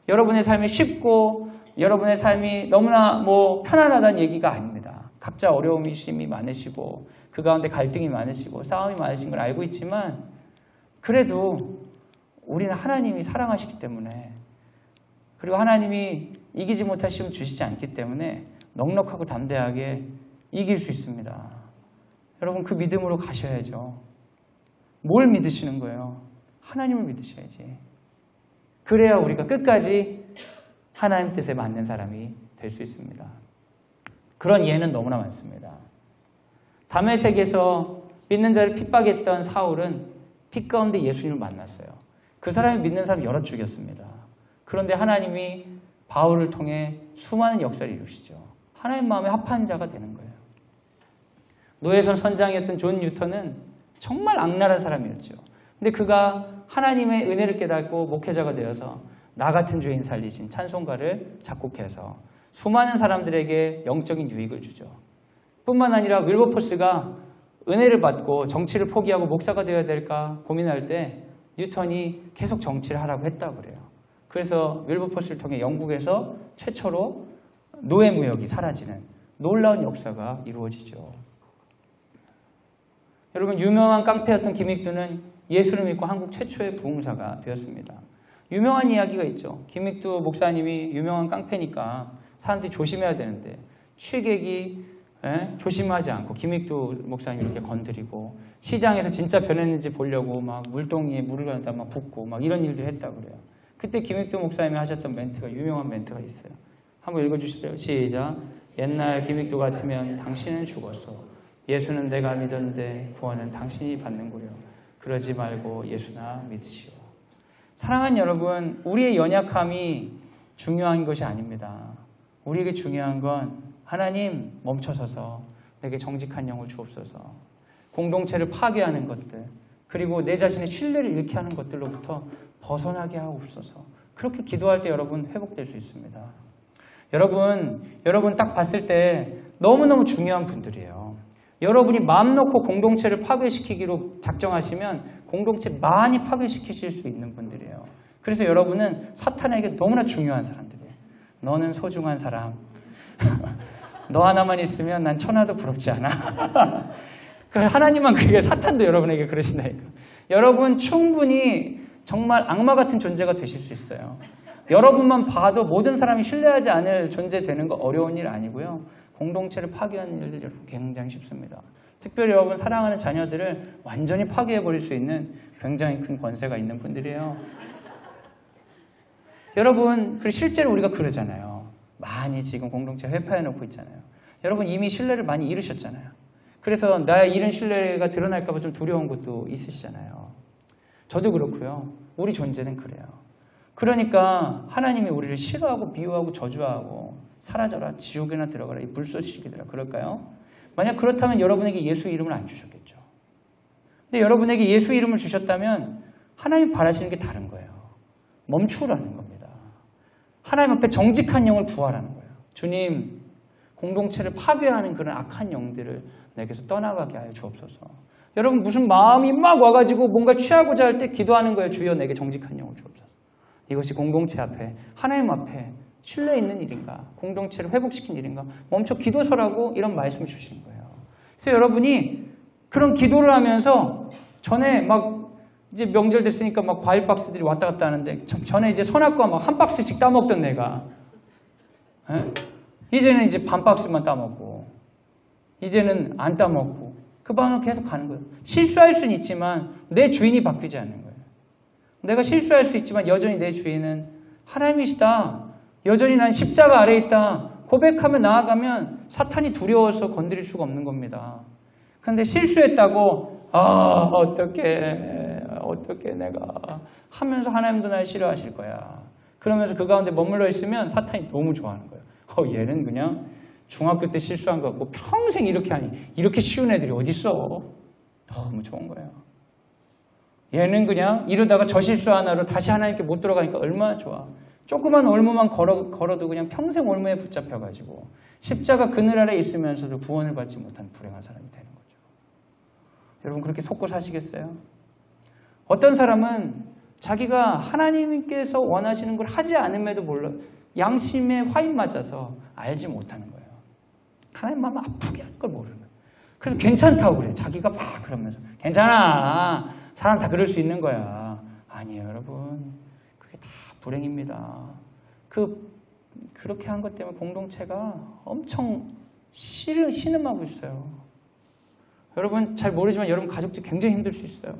여러분의 삶이 쉽고 여러분의 삶이 너무나 편안하다는 얘기가 아닙니다. 각자 어려움이 심히 많으시고 그 가운데 갈등이 많으시고 싸움이 많으신 걸 알고 있지만 그래도 우리는 하나님이 사랑하시기 때문에 그리고 하나님이 이기지 못할 시험 주시지 않기 때문에 넉넉하고 담대하게 이길 수 있습니다. 여러분 그 믿음으로 가셔야죠. 뭘 믿으시는 거예요? 하나님을 믿으셔야지. 그래야 우리가 끝까지 하나님 뜻에 맞는 사람이 될 수 있습니다. 그런 예는 너무나 많습니다. 다메섹에서 믿는 자를 핍박했던 사울은 피 가운데 예수님을 만났어요. 그 사람이 믿는 사람 여럿 죽였습니다. 그런데 하나님이 바울을 통해 수많은 역사를 이루시죠. 하나님 마음에 합한 자가 되는 거예요. 노예선 선장이었던 존 뉴턴은 정말 악랄한 사람이었죠. 근데 그가 하나님의 은혜를 깨닫고 목회자가 되어서 나 같은 죄인 살리신 찬송가를 작곡해서 수많은 사람들에게 영적인 유익을 주죠. 뿐만 아니라 윌버포스가 은혜를 받고 정치를 포기하고 목사가 되어야 될까 고민할 때 뉴턴이 계속 정치를 하라고 했다고 그래요. 그래서 윌버포스를 통해 영국에서 최초로 노예무역이 사라지는 놀라운 역사가 이루어지죠. 여러분, 유명한 깡패였던 김익두는 예수를 믿고 한국 최초의 부흥사가 되었습니다. 유명한 이야기가 있죠. 김익두 목사님이 유명한 깡패니까 사람들이 조심해야 되는데 취객이 조심하지 않고 김익두 목사님 이렇게 건드리고 시장에서 진짜 변했는지 보려고 막 물동이에 물을 갖다 막 붓고 막 이런 일들 했다고 그래요. 그때 김익두 목사님이 하셨던 멘트가 유명한 멘트가 있어요. 한번 읽어주시죠. 시작. 옛날 김익두 같으면 당신은 죽었어. 예수는 내가 믿었는데 구원은 당신이 받는 거요. 그러지 말고 예수나 믿으시오. 사랑하는 여러분, 우리의 연약함이 중요한 것이 아닙니다. 우리에게 중요한 건 하나님 멈춰서서 내게 정직한 영을 주옵소서. 공동체를 파괴하는 것들, 그리고 내 자신의 신뢰를 잃게 하는 것들로부터 벗어나게 하옵소서. 그렇게 기도할 때 여러분 회복될 수 있습니다. 여러분 딱 봤을 때 너무너무 중요한 분들이에요. 여러분이 마음 놓고 공동체를 파괴시키기로 작정하시면 공동체 많이 파괴시키실 수 있는 분들이에요. 그래서 여러분은 사탄에게 너무나 중요한 사람들이에요. 너는 소중한 사람. 너 하나만 있으면 난 천하도 부럽지 않아. 하나님만 그러게 사탄도 여러분에게 그러신다니까. 여러분 충분히 정말 악마 같은 존재가 되실 수 있어요. 여러분만 봐도 모든 사람이 신뢰하지 않을 존재 되는 거 어려운 일 아니고요. 공동체를 파괴하는 일들이 굉장히 쉽습니다. 특별히 여러분 사랑하는 자녀들을 완전히 파괴해버릴 수 있는 굉장히 큰 권세가 있는 분들이에요. 여러분, 그리고 실제로 우리가 그러잖아요. 많이 지금 공동체 회파해놓고 있잖아요. 여러분 이미 신뢰를 많이 잃으셨잖아요. 그래서 나의 잃은 신뢰가 드러날까 봐 좀 두려운 것도 있으시잖아요. 저도 그렇고요. 우리 존재는 그래요. 그러니까 하나님이 우리를 싫어하고 미워하고 저주하고 사라져라, 지옥에나 들어가라, 이 불쏘시기들아 그럴까요? 만약 그렇다면 여러분에게 예수 이름을 안 주셨겠죠. 근데 여러분에게 예수 이름을 주셨다면 하나님 바라시는 게 다른 거예요. 멈추라는 겁니다. 하나님 앞에 정직한 영을 구하라는 거예요. 주님, 공동체를 파괴하는 그런 악한 영들을 내게서 떠나가게 하여 주옵소서. 여러분 무슨 마음이 막 와가지고 뭔가 취하고자 할 때 기도하는 거예요. 주여 내게 정직한 영을 주옵소서. 이것이 공동체 앞에, 하나님 앞에 신뢰 있는 일인가? 공동체를 회복시킨 일인가? 멈춰 기도서라고 이런 말씀을 주시는 거예요. 그래서 여러분이 그런 기도를 하면서 전에 막 이제 명절 됐으니까 막 과일 박스들이 왔다 갔다 하는데 전에 이제 선악과 막 한 박스씩 따먹던 내가 이제는 이제 반 박스만 따먹고 이제는 안 따먹고 그 방향 계속 가는 거예요. 실수할 수는 있지만 내 주인이 바뀌지 않는 거예요. 내가 실수할 수 있지만 여전히 내 주인은 하나님이시다. 여전히 난 십자가 아래에 있다. 고백하며 나아가면 사탄이 두려워서 건드릴 수가 없는 겁니다. 그런데 실수했다고 어떻게 내가 하면서 하나님도 날 싫어하실 거야. 그러면서 그 가운데 머물러 있으면 사탄이 너무 좋아하는 거예요. 얘는 그냥 중학교 때 실수한 것 같고 평생 이렇게 하니 이렇게 쉬운 애들이 어딨어. 너무 좋은 거예요. 얘는 그냥 이러다가 저 실수 하나로 다시 하나님께 못 들어가니까 얼마나 좋아. 조그만 올무만 걸어도 그냥 평생 올무에 붙잡혀가지고 십자가 그늘 아래 있으면서도 구원을 받지 못한 불행한 사람이 되는 거죠. 여러분 그렇게 속고 사시겠어요? 어떤 사람은 자기가 하나님께서 원하시는 걸 하지 않음에도 몰라 양심에 화인 맞아서 알지 못하는 거예요. 하나님 마음 아프게 할 걸 모르는 거예요. 그래서 괜찮다고 그래요. 자기가 막 그러면서 괜찮아. 사람 다 그럴 수 있는 거야. 아니에요, 여러분. 그게 다 불행입니다. 그렇게 한 것 때문에 공동체가 엄청 신음하고 있어요. 여러분 잘 모르지만 여러분 가족들이 굉장히 힘들 수 있어요.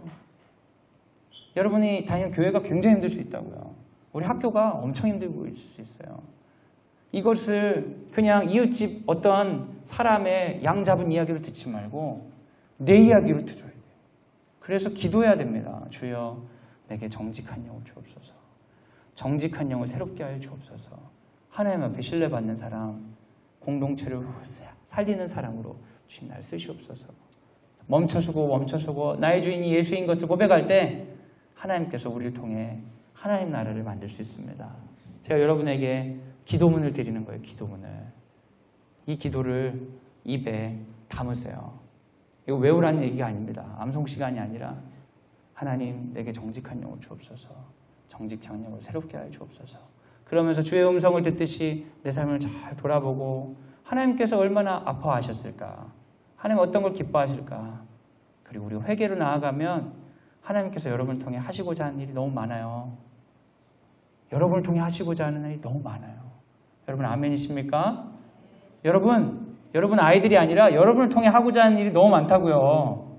여러분이 다니는 교회가 굉장히 힘들 수 있다고요. 우리 학교가 엄청 힘들고 있을 수 있어요. 이것을 그냥 이웃집 어떤 사람의 양 잡은 이야기를 듣지 말고 내 이야기로 들어야 돼요. 그래서 기도해야 됩니다. 주여 내게 정직한 영을 주옵소서. 정직한 영을 새롭게 하여 주옵소서. 하나님 앞에 신뢰받는 사람, 공동체를 살리는 사람으로 주님 날 쓰시옵소서. 멈춰서고 나의 주인이 예수인 것을 고백할 때 하나님께서 우리를 통해 하나님 나라를 만들 수 있습니다. 제가 여러분에게 기도문을 드리는 거예요. 기도문을. 이 기도를 입에 담으세요. 이거 외우라는 얘기가 아닙니다. 암송 시간이 아니라 하나님 내게 정직한 영을 주옵소서. 정직한 영을 새롭게 하여 주옵소서. 그러면서 주의 음성을 듣듯이 내 삶을 잘 돌아보고 하나님께서 얼마나 아파하셨을까? 하나님 어떤 걸 기뻐하실까? 그리고 우리가 회개로 나아가면 하나님께서 여러분을 통해 하시고자 하는 일이 너무 많아요. 여러분을 통해 하시고자 하는 일이 너무 많아요. 여러분 아멘이십니까? 여러분 아이들이 아니라 여러분을 통해 하고자 하는 일이 너무 많다고요.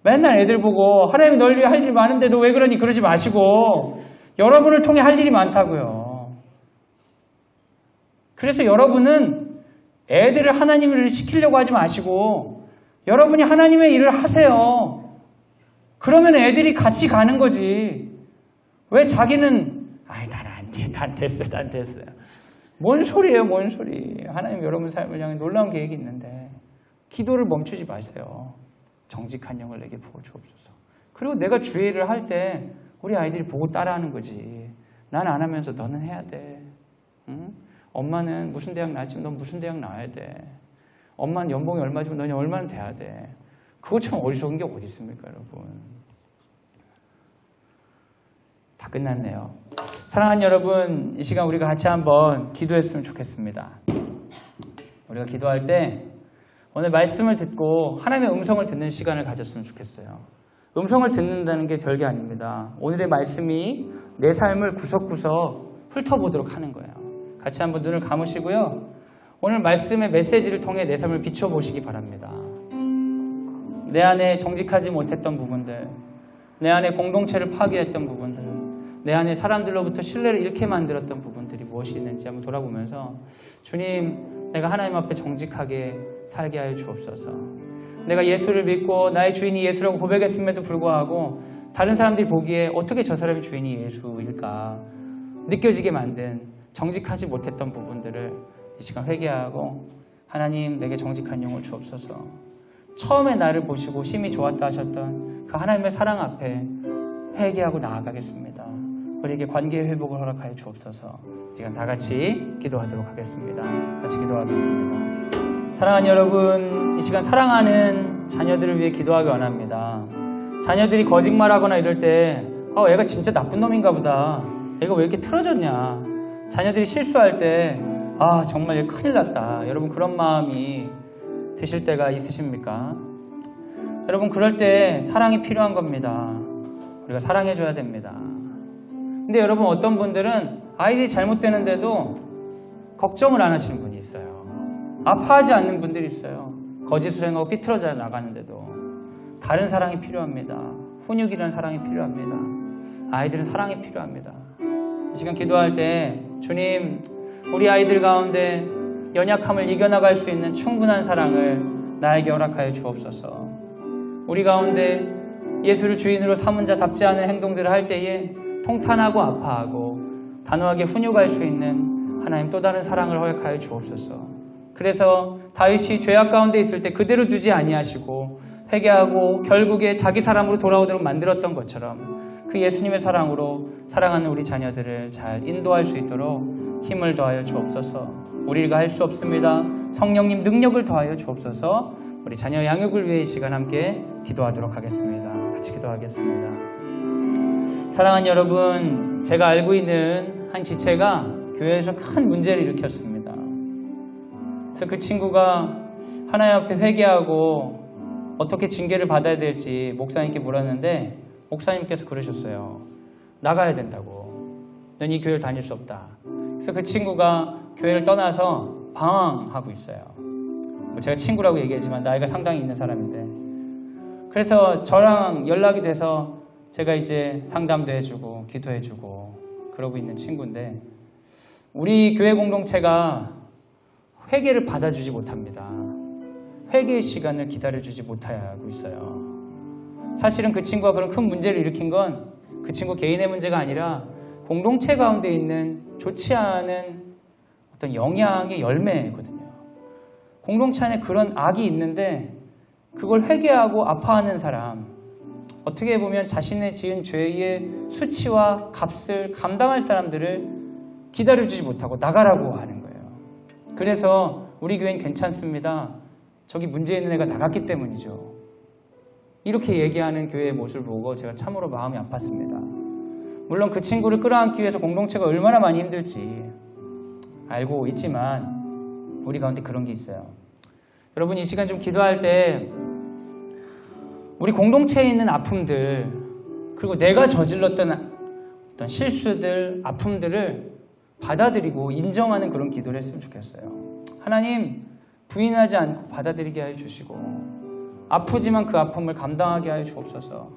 맨날 애들 보고 하나님이 널 위해 할 일이 많은데 너 왜 그러니 그러지 마시고 여러분을 통해 할 일이 많다고요. 그래서 여러분은 애들을 하나님을 시키려고 하지 마시고 여러분이 하나님의 일을 하세요. 그러면 애들이 같이 가는 거지. 왜 자기는 난 됐어요. 뭔 소리예요, 뭔 소리. 하나님 여러분 삶을 향해 놀라운 계획이 있는데 기도를 멈추지 마세요. 정직한 영을 내게 부어주옵소서. 그리고 내가 주의 일을 할 때 우리 아이들이 보고 따라하는 거지. 난 안 하면서 너는 해야 돼. 응? 엄마는 무슨 대학 나왔지만 넌 무슨 대학 나와야 돼. 엄마는 연봉이 얼마지만 너는 얼마는 돼야 돼. 그것처럼 어리석은 게 어디 있습니까, 여러분. 다 끝났네요. 사랑하는 여러분, 이 시간 우리가 같이 한번 기도했으면 좋겠습니다. 우리가 기도할 때 오늘 말씀을 듣고 하나님의 음성을 듣는 시간을 가졌으면 좋겠어요. 음성을 듣는다는 게 별게 아닙니다. 오늘의 말씀이 내 삶을 구석구석 훑어보도록 하는 거예요. 같이 한번 눈을 감으시고요. 오늘 말씀의 메시지를 통해 내 삶을 비춰보시기 바랍니다. 내 안에 정직하지 못했던 부분들, 내 안에 공동체를 파괴했던 부분들, 내 안에 사람들로부터 신뢰를 잃게 만들었던 부분들이 무엇이 있는지 한번 돌아보면서 주님, 내가 하나님 앞에 정직하게 살게 하여 주옵소서. 내가 예수를 믿고 나의 주인이 예수라고 고백했음에도 불구하고 다른 사람들이 보기에 어떻게 저 사람이 주인이 예수일까 느껴지게 만든 정직하지 못했던 부분들을 이 시간 회개하고 하나님 내게 정직한 영을 주옵소서. 처음에 나를 보시고 심히 좋았다 하셨던 그 하나님의 사랑 앞에 회개하고 나아가겠습니다. 우리에게 관계의 회복을 허락하여 주옵소서. 지금 다 같이 기도하도록 하겠습니다. 같이 기도하겠습니다. 사랑하는 여러분, 이 시간 사랑하는 자녀들을 위해 기도하기 원합니다. 자녀들이 거짓말하거나 이럴 때 애가 진짜 나쁜 놈인가 보다. 애가 왜 이렇게 틀어졌냐. 자녀들이 실수할 때 정말 얘 큰일 났다. 여러분 그런 마음이 드실 때가 있으십니까? 여러분 그럴 때 사랑이 필요한 겁니다. 우리가 사랑해줘야 됩니다. 근데 여러분 어떤 분들은 아이들이 잘못되는데도 걱정을 안 하시는 분이 있어요. 아파하지 않는 분들이 있어요. 거짓을 행하고 삐뚤어져 나가는데도 다른 사랑이 필요합니다. 훈육이라는 사랑이 필요합니다. 아이들은 사랑이 필요합니다. 이 시간 기도할 때 주님, 우리 아이들 가운데 연약함을 이겨나갈 수 있는 충분한 사랑을 나에게 허락하여 주옵소서. 우리 가운데 예수를 주인으로 삼은 자답지 않은 행동들을 할 때에 통탄하고 아파하고 단호하게 훈육할 수 있는 하나님 또 다른 사랑을 허락하여 주옵소서. 그래서 다윗이 죄악 가운데 있을 때 그대로 두지 아니하시고 회개하고 결국에 자기 사람으로 돌아오도록 만들었던 것처럼 그 예수님의 사랑으로 사랑하는 우리 자녀들을 잘 인도할 수 있도록 힘을 더하여 주옵소서. 우리가 할 수 없습니다. 성령님 능력을 더하여 주옵소서. 우리 자녀 양육을 위해 이 시간 함께 기도하도록 하겠습니다. 같이 기도하겠습니다. 사랑하는 여러분, 제가 알고 있는 한 지체가 교회에서 큰 문제를 일으켰습니다. 그래서 그 친구가 하나님 앞에 회개하고 어떻게 징계를 받아야 될지 목사님께 물었는데 목사님께서 그러셨어요. 나가야 된다고. 넌 이 교회를 다닐 수 없다. 그래서 그 친구가 교회를 떠나서 방황하고 있어요. 제가 친구라고 얘기하지만 나이가 상당히 있는 사람인데 그래서 저랑 연락이 돼서 제가 이제 상담도 해주고 기도해주고 그러고 있는 친구인데 우리 교회 공동체가 회개를 받아주지 못합니다. 회개의 시간을 기다려주지 못하고 있어요. 사실은 그 친구가 그런 큰 문제를 일으킨 건 그 친구 개인의 문제가 아니라 공동체 가운데 있는 좋지 않은 어떤 영향의 열매거든요. 공동체 안에 그런 악이 있는데 그걸 회개하고 아파하는 사람, 어떻게 보면 자신의 지은 죄의 수치와 값을 감당할 사람들을 기다려주지 못하고 나가라고 하는 거예요. 그래서 우리 교회는 괜찮습니다. 저기 문제 있는 애가 나갔기 때문이죠. 이렇게 얘기하는 교회의 모습을 보고 제가 참으로 마음이 아팠습니다. 물론 그 친구를 끌어안기 위해서 공동체가 얼마나 많이 힘들지 알고 있지만 우리 가운데 그런 게 있어요. 여러분 이 시간 좀 기도할 때 우리 공동체에 있는 아픔들 그리고 내가 저질렀던 어떤 실수들, 아픔들을 받아들이고 인정하는 그런 기도를 했으면 좋겠어요. 하나님 부인하지 않고 받아들이게 하여 주시고 아프지만 그 아픔을 감당하게 하여 주옵소서.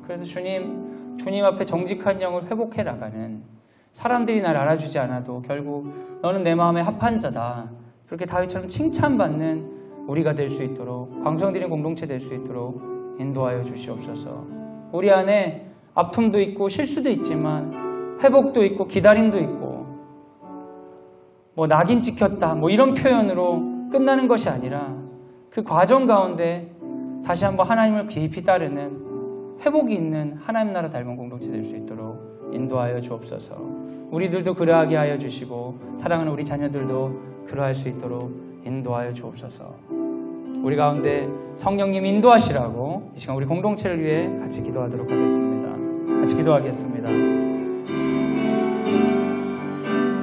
그래서 주님 앞에 정직한 영을 회복해 나가는 사람들이 날 알아주지 않아도 결국 너는 내 마음에 합한 자다. 그렇게 다윗처럼 칭찬받는 우리가 될 수 있도록 광성드린 공동체 될 수 있도록 인도하여 주시옵소서. 우리 안에 아픔도 있고 실수도 있지만 회복도 있고 기다림도 있고 뭐 낙인 찍혔다 뭐 이런 표현으로 끝나는 것이 아니라 그 과정 가운데 다시 한번 하나님을 깊이 따르는 회복이 있는 하나님 나라 닮은 공동체 될 수 있도록 인도하여 주옵소서. 우리들도 그러하게 하여 주시고 사랑하는 우리 자녀들도 그러할 수 있도록 인도하여 주옵소서. 우리 가운데 성령님 인도하시라고 이 시간 우리 공동체를 위해 같이 기도하도록 하겠습니다. 같이 기도하겠습니다.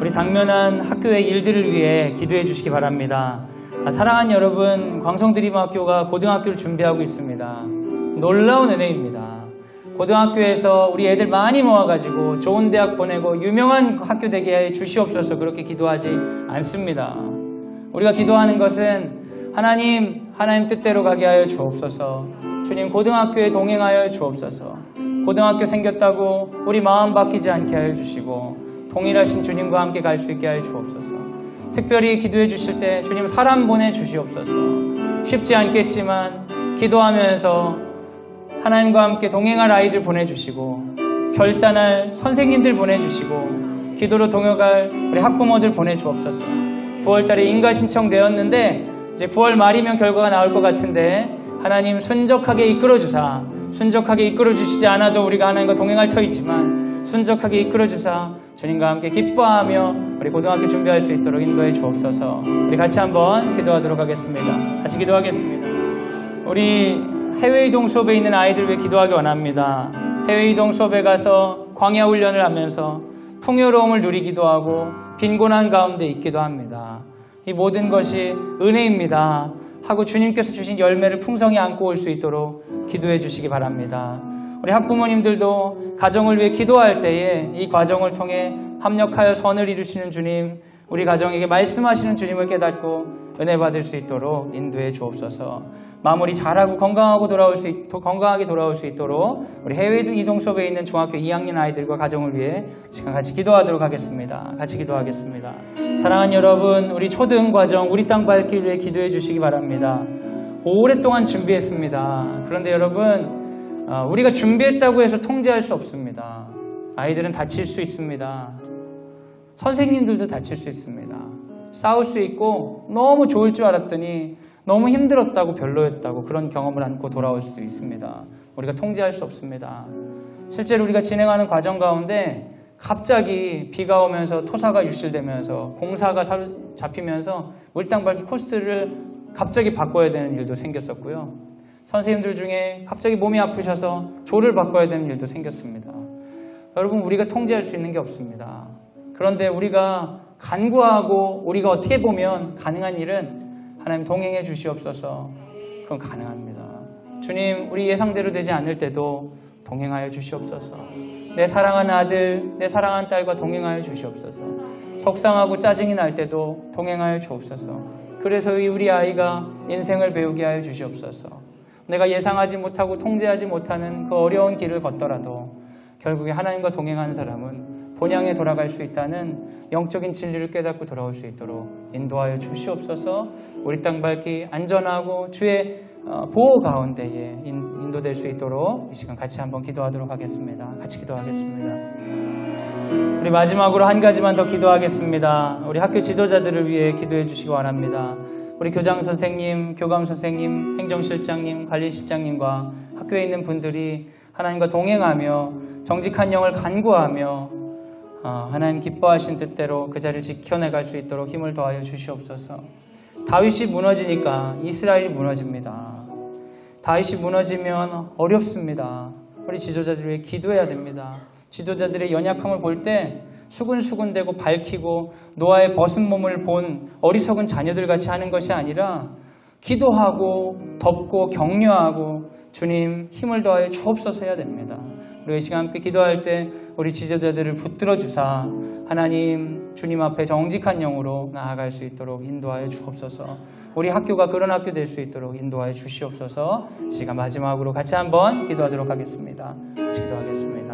우리 당면한 학교의 일들을 위해 기도해 주시기 바랍니다. 사랑하는 여러분, 광성드림학교가 고등학교를 준비하고 있습니다. 놀라운 은혜입니다. 고등학교에서 우리 애들 많이 모아가지고 좋은 대학 보내고 유명한 학교 되게 해 주시옵소서 그렇게 기도하지 않습니다. 우리가 기도하는 것은 하나님 뜻대로 가게 하여 주옵소서. 주님 고등학교에 동행하여 주옵소서. 고등학교 생겼다고 우리 마음 바뀌지 않게 하여 주시고 동일하신 주님과 함께 갈 수 있게 하여 주옵소서. 특별히 기도해 주실 때 주님 사람 보내주시옵소서. 쉽지 않겠지만 기도하면서 하나님과 함께 동행할 아이들 보내주시고 결단할 선생님들 보내주시고 기도로 동역할 우리 학부모들 보내주옵소서. 9월달에 인가 신청되었는데 이제 9월 말이면 결과가 나올 것 같은데 하나님 순적하게 이끌어주사 순적하게 이끌어주시지 않아도 우리가 하나님과 동행할 터이지만 순적하게 이끌어주사 주님과 함께 기뻐하며 우리 고등학교 준비할 수 있도록 인도해 주옵소서. 우리 같이 한번 기도하도록 하겠습니다. 같이 기도하겠습니다. 우리 해외이동 수업에 있는 아이들 위해 기도하기 원합니다. 해외이동 수업에 가서 광야 훈련을 하면서 풍요로움을 누리기도 하고 빈곤한 가운데 있기도 합니다. 이 모든 것이 은혜입니다. 하고 주님께서 주신 열매를 풍성히 안고 올 수 있도록 기도해 주시기 바랍니다. 우리 학부모님들도 가정을 위해 기도할 때에 이 과정을 통해 합력하여 선을 이루시는 주님, 우리 가정에게 말씀하시는 주님을 깨닫고 은혜 받을 수 있도록 인도해 주옵소서. 마무리 잘하고 건강하게 돌아올 수 있도록 우리 해외 이동 수업에 있는 중학교 2학년 아이들과 가정을 위해 지금 같이 기도하도록 하겠습니다. 같이 기도하겠습니다. 사랑하는 여러분, 우리 초등 과정 우리 땅 밝기를 위해 기도해 주시기 바랍니다. 오랫동안 준비했습니다. 그런데 여러분, 우리가 준비했다고 해서 통제할 수 없습니다. 아이들은 다칠 수 있습니다. 선생님들도 다칠 수 있습니다. 싸울 수 있고 너무 좋을 줄 알았더니 너무 힘들었다고 별로였다고 그런 경험을 안고 돌아올 수도 있습니다. 우리가 통제할 수 없습니다. 실제로 우리가 진행하는 과정 가운데 갑자기 비가 오면서 토사가 유실되면서 공사가 잡히면서 물땅 밟기 코스를 갑자기 바꿔야 되는 일도 생겼었고요. 선생님들 중에 갑자기 몸이 아프셔서 조를 바꿔야 되는 일도 생겼습니다. 여러분, 우리가 통제할 수 있는 게 없습니다. 그런데 우리가 간구하고 우리가 어떻게 보면 가능한 일은 하나님 동행해 주시옵소서. 그건 가능합니다. 주님, 우리 예상대로 되지 않을 때도 동행하여 주시옵소서. 내 사랑하는 아들, 내 사랑하는 딸과 동행하여 주시옵소서. 속상하고 짜증이 날 때도 동행하여 주옵소서. 그래서 우리 아이가 인생을 배우게 하여 주시옵소서. 내가 예상하지 못하고 통제하지 못하는 그 어려운 길을 걷더라도 결국에 하나님과 동행하는 사람은 본향에 돌아갈 수 있다는 영적인 진리를 깨닫고 돌아올 수 있도록 인도하여 주시옵소서. 우리 땅 밟기 안전하고 주의 보호 가운데에 인도될 수 있도록 이 시간 같이 한번 기도하도록 하겠습니다. 같이 기도하겠습니다. 우리 마지막으로 한 가지만 더 기도하겠습니다. 우리 학교 지도자들을 위해 기도해 주시기 원합니다. 우리 교장 선생님, 교감 선생님, 행정실장님, 관리실장님과 학교에 있는 분들이 하나님과 동행하며 정직한 영을 간구하며 하나님 기뻐하신 뜻대로 그 자리를 지켜내갈 수 있도록 힘을 더하여 주시옵소서. 다윗이 무너지니까 이스라엘이 무너집니다. 다윗이 무너지면 어렵습니다. 우리 지도자들 위해 기도해야 됩니다. 지도자들의 연약함을 볼 때 수근수근대고 밝히고 노아의 벗은 몸을 본 어리석은 자녀들 같이 하는 것이 아니라 기도하고 덮고 격려하고 주님 힘을 더하여 주옵소서 해야 됩니다. 우리가 이 시간 함께 기도할 때 우리 지도자들을 붙들어 주사 하나님 주님 앞에 정직한 영으로 나아갈 수 있도록 인도하여 주옵소서. 우리 학교가 그런 학교 될 수 있도록 인도하여 주시옵소서. 시간 마지막으로 같이 한번 기도하도록 하겠습니다. 같이 기도하겠습니다.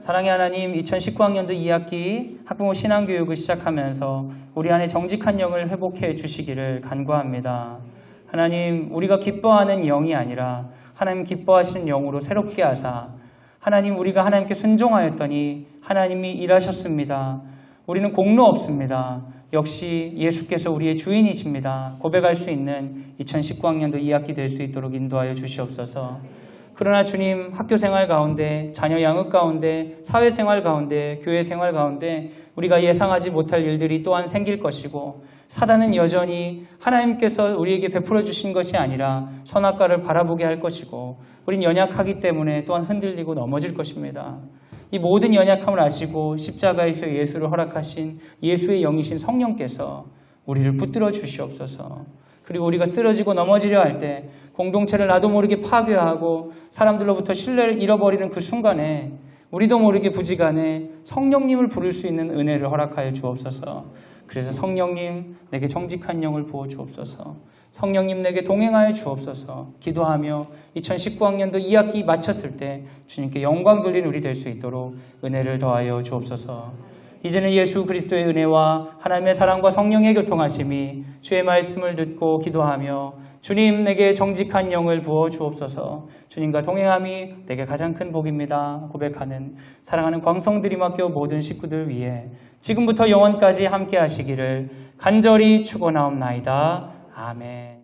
사랑의 하나님, 2019학년도 2학기 학부모 신앙교육을 시작하면서 우리 안에 정직한 영을 회복해 주시기를 간구합니다. 하나님, 우리가 기뻐하는 영이 아니라 하나님 기뻐하시는 영으로 새롭게 하사 하나님, 우리가 하나님께 순종하였더니 하나님이 일하셨습니다. 우리는 공로 없습니다. 역시 예수께서 우리의 주인이십니다. 고백할 수 있는 2019학년도 2학기 될 수 있도록 인도하여 주시옵소서. 그러나 주님, 학교 생활 가운데, 자녀 양육 가운데, 사회생활 가운데, 교회 생활 가운데 우리가 예상하지 못할 일들이 또한 생길 것이고 사단은 여전히 하나님께서 우리에게 베풀어 주신 것이 아니라 선악과를 바라보게 할 것이고 우린 연약하기 때문에 또한 흔들리고 넘어질 것입니다. 이 모든 연약함을 아시고 십자가에서 예수를 허락하신 예수의 영이신 성령께서 우리를 붙들어 주시옵소서. 그리고 우리가 쓰러지고 넘어지려 할 때 공동체를 나도 모르게 파괴하고 사람들로부터 신뢰를 잃어버리는 그 순간에 우리도 모르게 부지간에 성령님을 부를 수 있는 은혜를 허락하여 주옵소서. 그래서 성령님 내게 정직한 영을 부어 주옵소서. 성령님 내게 동행하여 주옵소서. 기도하며 2019학년도 2학기 마쳤을 때 주님께 영광 돌리는 우리 될 수 있도록 은혜를 더하여 주옵소서. 이제는 예수 그리스도의 은혜와 하나님의 사랑과 성령의 교통하심이 주의 말씀을 듣고 기도하며 주님 내게 정직한 영을 부어 주옵소서. 주님과 동행함이 내게 가장 큰 복입니다. 고백하는 사랑하는 광성드림학교 모든 식구들 위해 지금부터 영원까지 함께 하시기를 간절히 축원하옵나이다. 아멘.